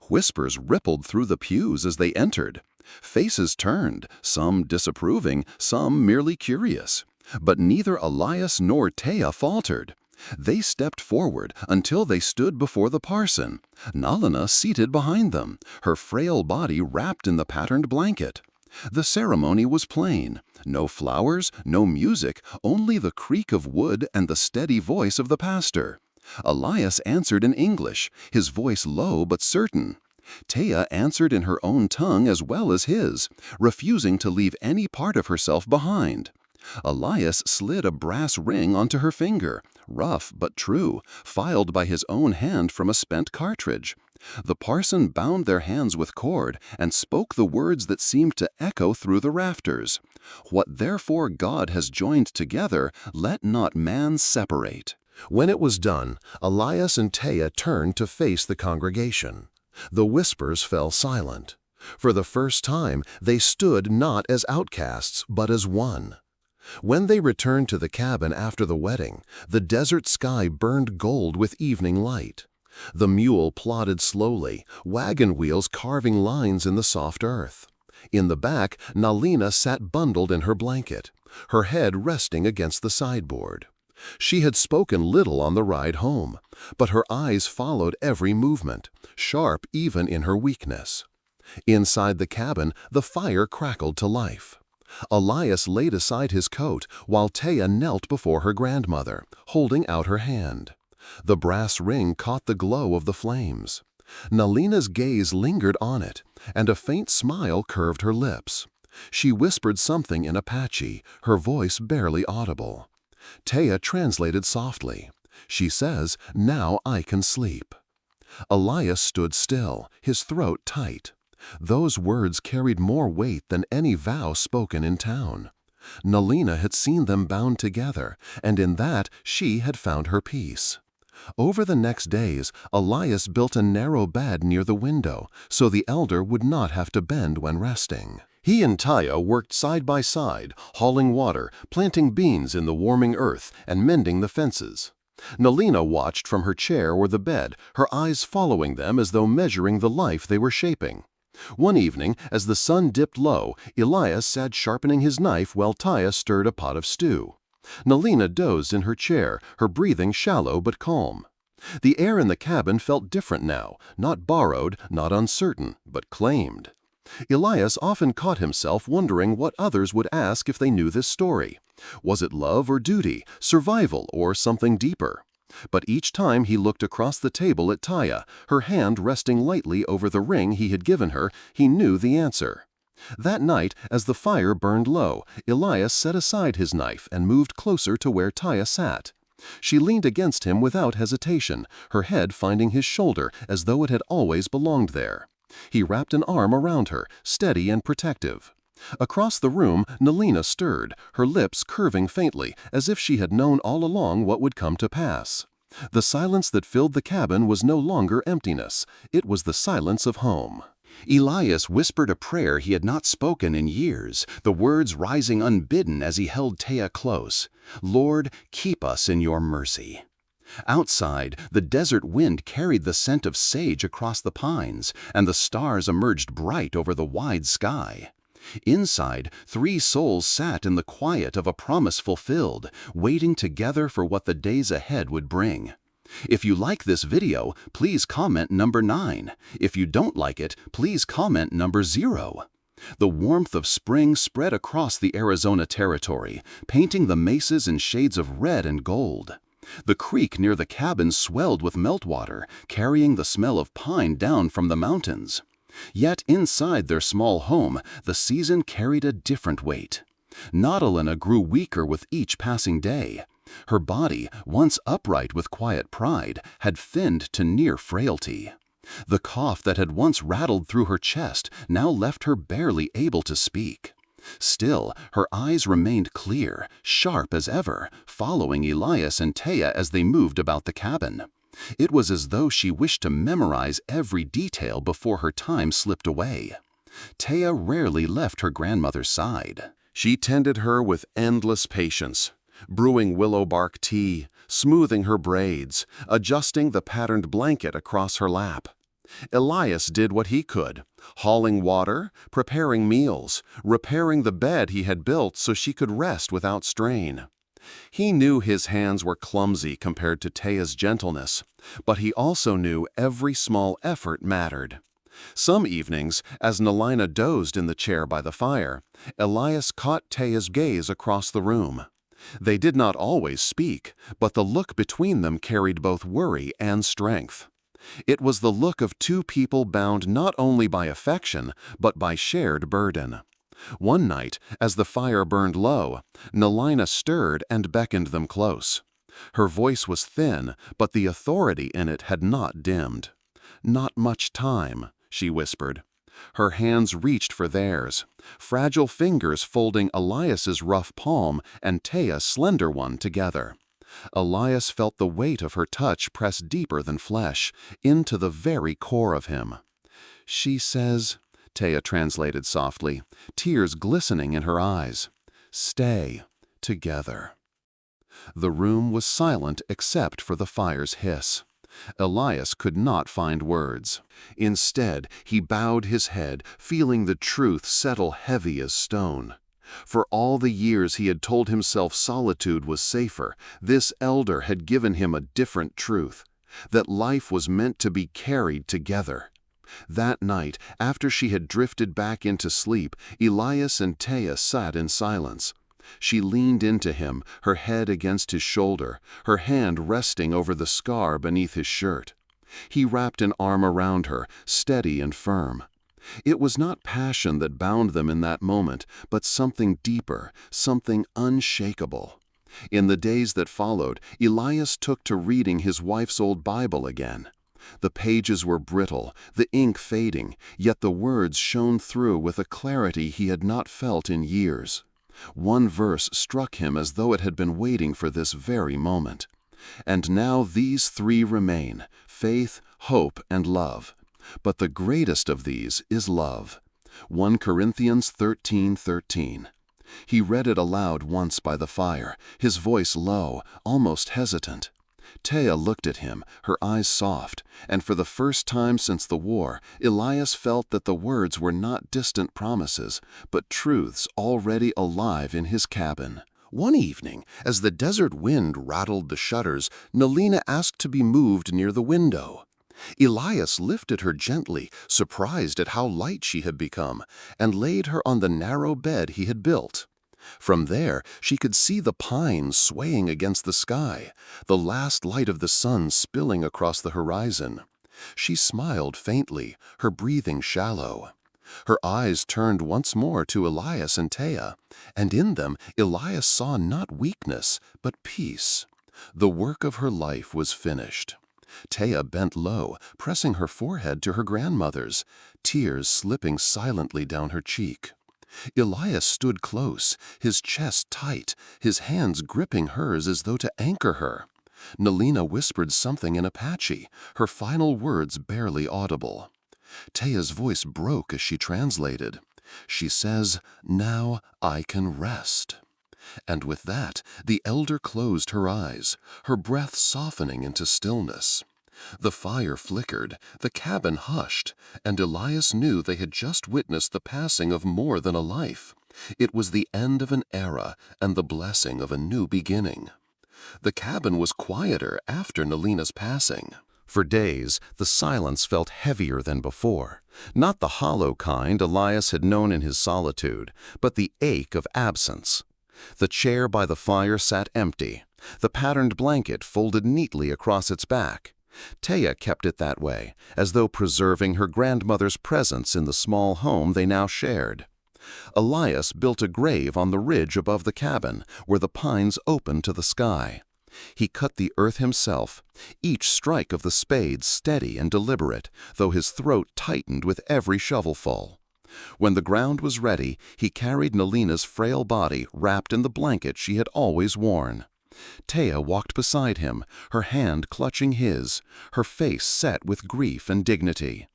Whispers rippled through the pews as they entered. Faces turned, some disapproving, some merely curious. But neither Elias nor Teyah faltered. They stepped forward until they stood before the parson, Nalina seated behind them, her frail body wrapped in the patterned blanket. The ceremony was plain. No flowers, no music, only the creak of wood and the steady voice of the pastor. Elias answered in English, his voice low but certain. Teyah answered in her own tongue as well as his, refusing to leave any part of herself behind. Elias slid a brass ring onto her finger, rough but true, filed by his own hand from a spent cartridge. The parson bound their hands with cord and spoke the words that seemed to echo through the rafters. "What therefore God has joined together, let not man separate." When it was done, Elias and Teyah turned to face the congregation. The whispers fell silent. For the first time, they stood not as outcasts, but as one. When they returned to the cabin after the wedding, the desert sky burned gold with evening light. The mule plodded slowly, wagon wheels carving lines in the soft earth. In the back, Nalina sat bundled in her blanket, her head resting against the sideboard. She had spoken little on the ride home, but her eyes followed every movement, sharp even in her weakness. Inside the cabin, the fire crackled to life. Elias laid aside his coat while Teyah knelt before her grandmother, holding out her hand. The brass ring caught the glow of the flames. Nalina's gaze lingered on it, and a faint smile curved her lips. She whispered something in Apache, her voice barely audible. Teyah translated softly. She says, "Now I can sleep." Elias stood still, his throat tight. Those words carried more weight than any vow spoken in town. Nalina had seen them bound together, and in that she had found her peace. Over the next days, Elias built a narrow bed near the window, so the elder would not have to bend when resting. He and Teyah worked side by side, hauling water, planting beans in the warming earth, and mending the fences. Nalina watched from her chair or the bed, her eyes following them as though measuring the life they were shaping. One evening, as the sun dipped low, Elias sat sharpening his knife while Teyah stirred a pot of stew. Nalina dozed in her chair, her breathing shallow but calm. The air in the cabin felt different now, not borrowed, not uncertain, but claimed. Elias often caught himself wondering what others would ask if they knew this story. Was it love or duty, survival or something deeper? But each time he looked across the table at Teyah, her hand resting lightly over the ring he had given her, he knew the answer. That night, as the fire burned low, Elias set aside his knife and moved closer to where Teyah sat. She leaned against him without hesitation, her head finding his shoulder as though it had always belonged there. He wrapped an arm around her, steady and protective. Across the room, Nalina stirred, her lips curving faintly, as if she had known all along what would come to pass. The silence that filled the cabin was no longer emptiness. It was the silence of home. Elias whispered a prayer he had not spoken in years, the words rising unbidden as he held Teyah close. "Lord, keep us in your mercy." Outside, the desert wind carried the scent of sage across the pines, and the stars emerged bright over the wide sky. Inside, three souls sat in the quiet of a promise fulfilled, waiting together for what the days ahead would bring. If you like this video, please comment number 9. If you don't like it, please comment number 0. The warmth of spring spread across the Arizona territory, painting the mesas in shades of red and gold. The creek near the cabin swelled with meltwater, carrying the smell of pine down from the mountains. Yet inside their small home, the season carried a different weight. Nautilina grew weaker with each passing day. Her body, once upright with quiet pride, had thinned to near frailty. The cough that had once rattled through her chest now left her barely able to speak. Still, her eyes remained clear, sharp as ever, following Elias and Teyah as they moved about the cabin. It was as though she wished to memorize every detail before her time slipped away. Teyah rarely left her grandmother's side. She tended her with endless patience, brewing willow bark tea, smoothing her braids, adjusting the patterned blanket across her lap. Elias did what he could, hauling water, preparing meals, repairing the bed he had built so she could rest without strain. He knew his hands were clumsy compared to Teyah's gentleness, but he also knew every small effort mattered. Some evenings, as Nalina dozed in the chair by the fire, Elias caught Teyah's gaze across the room. They did not always speak, but the look between them carried both worry and strength. It was the look of two people bound not only by affection, but by shared burden. One night, as the fire burned low, Nalina stirred and beckoned them close. Her voice was thin, but the authority in it had not dimmed. "Not much time," she whispered. Her hands reached for theirs, fragile fingers folding Elias's rough palm and Teyah's slender one together. Elias felt the weight of her touch press deeper than flesh, into the very core of him. "She says," Teyah translated softly, tears glistening in her eyes, "stay together." The room was silent except for the fire's hiss. Elias could not find words. Instead, he bowed his head, feeling the truth settle heavy as stone. For all the years he had told himself solitude was safer, this elder had given him a different truth, that life was meant to be carried together. That night, after she had drifted back into sleep, Elias and Teyah sat in silence. She leaned into him, her head against his shoulder, her hand resting over the scar beneath his shirt. He wrapped an arm around her, steady and firm. It was not passion that bound them in that moment, but something deeper, something unshakable. In the days that followed, Elias took to reading his wife's old Bible again. The pages were brittle, the ink fading, yet the words shone through with a clarity he had not felt in years. One verse struck him as though it had been waiting for this very moment. And now these three remain: faith, hope, and love. But the greatest of these is love. 1 Corinthians 13:13. He read it aloud once by the fire, his voice low, almost hesitant. Teyah looked at him, her eyes soft, and for the first time since the war, Elias felt that the words were not distant promises, but truths already alive in his cabin. One evening, as the desert wind rattled the shutters, Nelina asked to be moved near the window. Elias lifted her gently, surprised at how light she had become, and laid her on the narrow bed he had built. From there, she could see the pines swaying against the sky, the last light of the sun spilling across the horizon. She smiled faintly, her breathing shallow. Her eyes turned once more to Elias and Teyah, and in them Elias saw not weakness, but peace. The work of her life was finished. Teyah bent low, pressing her forehead to her grandmother's, tears slipping silently down her cheek. Elias stood close, his chest tight, his hands gripping hers as though to anchor her. Nelina whispered something in Apache, her final words barely audible. Teyah's voice broke as she translated. She says, "Now I can rest." And with that, the elder closed her eyes, her breath softening into stillness. The fire flickered, the cabin hushed, and Elias knew they had just witnessed the passing of more than a life. It was the end of an era and the blessing of a new beginning. The cabin was quieter after Nelina's passing. For days, the silence felt heavier than before, not the hollow kind Elias had known in his solitude, but the ache of absence. The chair by the fire sat empty, the patterned blanket folded neatly across its back. Teyah kept it that way, as though preserving her grandmother's presence in the small home they now shared. Elias built a grave on the ridge above the cabin, where the pines opened to the sky. He cut the earth himself, each strike of the spade steady and deliberate, though his throat tightened with every shovelful. When the ground was ready, he carried Nelina's frail body wrapped in the blanket she had always worn. Teyah walked beside him, her hand clutching his, her face set with grief and dignity.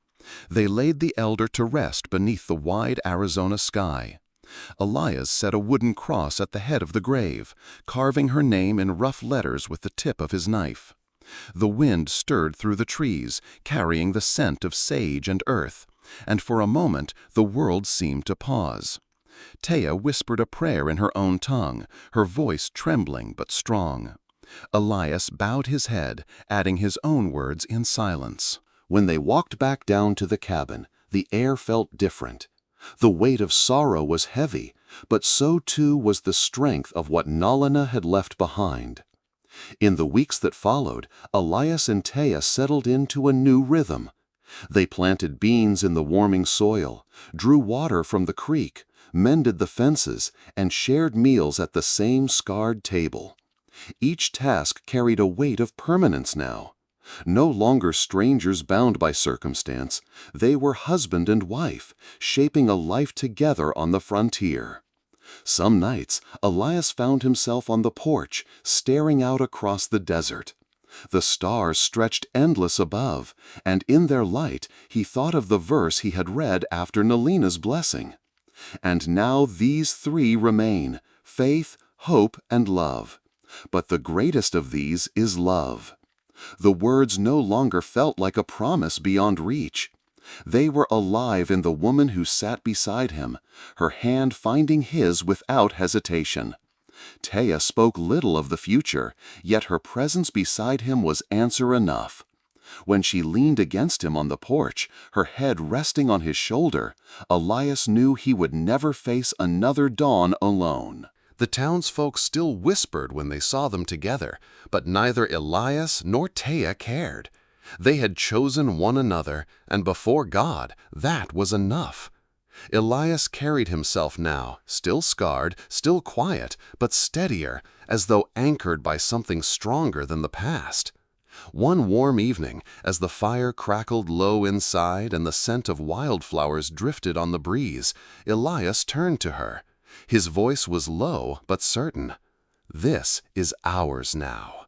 They laid the elder to rest beneath the wide Arizona sky. Elias set a wooden cross at the head of the grave, carving her name in rough letters with the tip of his knife. The wind stirred through the trees, carrying the scent of sage and earth, and for a moment the world seemed to pause. Teyah whispered a prayer in her own tongue, her voice trembling but strong. Elias bowed his head, adding his own words in silence. When they walked back down to the cabin, the air felt different. The weight of sorrow was heavy, but so too was the strength of what Nelina had left behind. In the weeks that followed, Elias and Teyah settled into a new rhythm. They planted beans in the warming soil, drew water from the creek, mended the fences, and shared meals at the same scarred table. Each task carried a weight of permanence now. No longer strangers bound by circumstance, they were husband and wife, shaping a life together on the frontier. Some nights, Elias found himself on the porch, staring out across the desert. The stars stretched endless above, and in their light he thought of the verse he had read after Nelina's blessing. And now these three remain: faith, hope, and love. But the greatest of these is love. The words no longer felt like a promise beyond reach. They were alive in the woman who sat beside him, her hand finding his without hesitation. Teyah spoke little of the future, yet her presence beside him was answer enough. When she leaned against him on the porch, her head resting on his shoulder, Elias knew he would never face another dawn alone. The townsfolk still whispered when they saw them together, but neither Elias nor Teyah cared. They had chosen one another, and before God, that was enough. Elias carried himself now, still scarred, still quiet, but steadier, as though anchored by something stronger than the past. One warm evening, as the fire crackled low inside and the scent of wildflowers drifted on the breeze, Elias turned to her. His voice was low but certain. "This is ours now."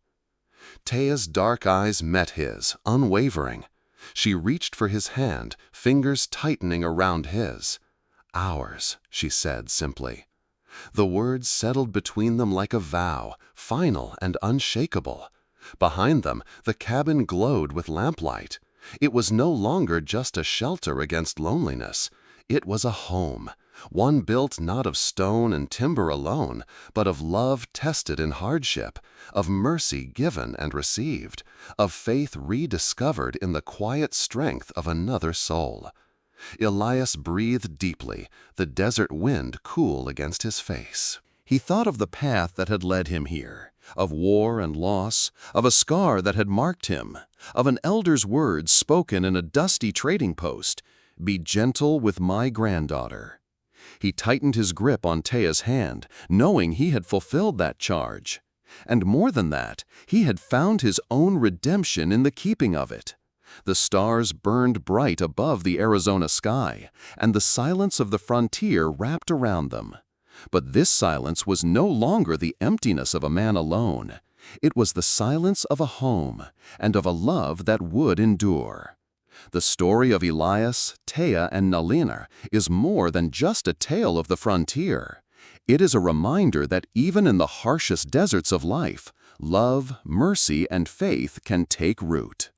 Teyah's dark eyes met his, unwavering. She reached for his hand, fingers tightening around his. "Ours," she said simply. The words settled between them like a vow, final and unshakable. Behind them, the cabin glowed with lamplight. It was no longer just a shelter against loneliness. It was a home, one built not of stone and timber alone, but of love tested in hardship, of mercy given and received, of faith rediscovered in the quiet strength of another soul. Elias breathed deeply, the desert wind cool against his face. He thought of the path that had led him here, of war and loss, of a scar that had marked him, of an elder's words spoken in a dusty trading post, "Be gentle with my granddaughter." He tightened his grip on Teyah's hand, knowing he had fulfilled that charge. And more than that, he had found his own redemption in the keeping of it. The stars burned bright above the Arizona sky, and the silence of the frontier wrapped around them. But this silence was no longer the emptiness of a man alone. It was the silence of a home, and of a love that would endure. The story of Elias, Teyah, and Nalinar is more than just a tale of the frontier. It is a reminder that even in the harshest deserts of life, love, mercy, and faith can take root.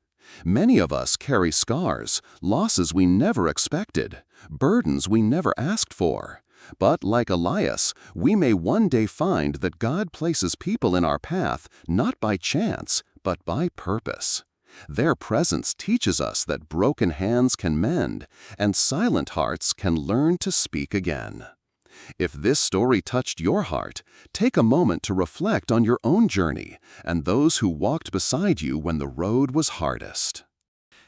Many of us carry scars, losses we never expected, burdens we never asked for. But like Elias, we may one day find that God places people in our path not by chance, but by purpose. Their presence teaches us that broken hands can mend, and silent hearts can learn to speak again. If this story touched your heart, take a moment to reflect on your own journey and those who walked beside you when the road was hardest.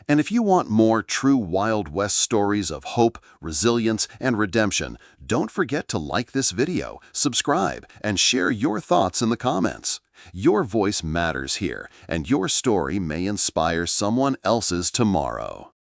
And if you want more true Wild West stories of hope, resilience, and redemption, don't forget to like this video, subscribe, and share your thoughts in the comments. Your voice matters here, and your story may inspire someone else's tomorrow.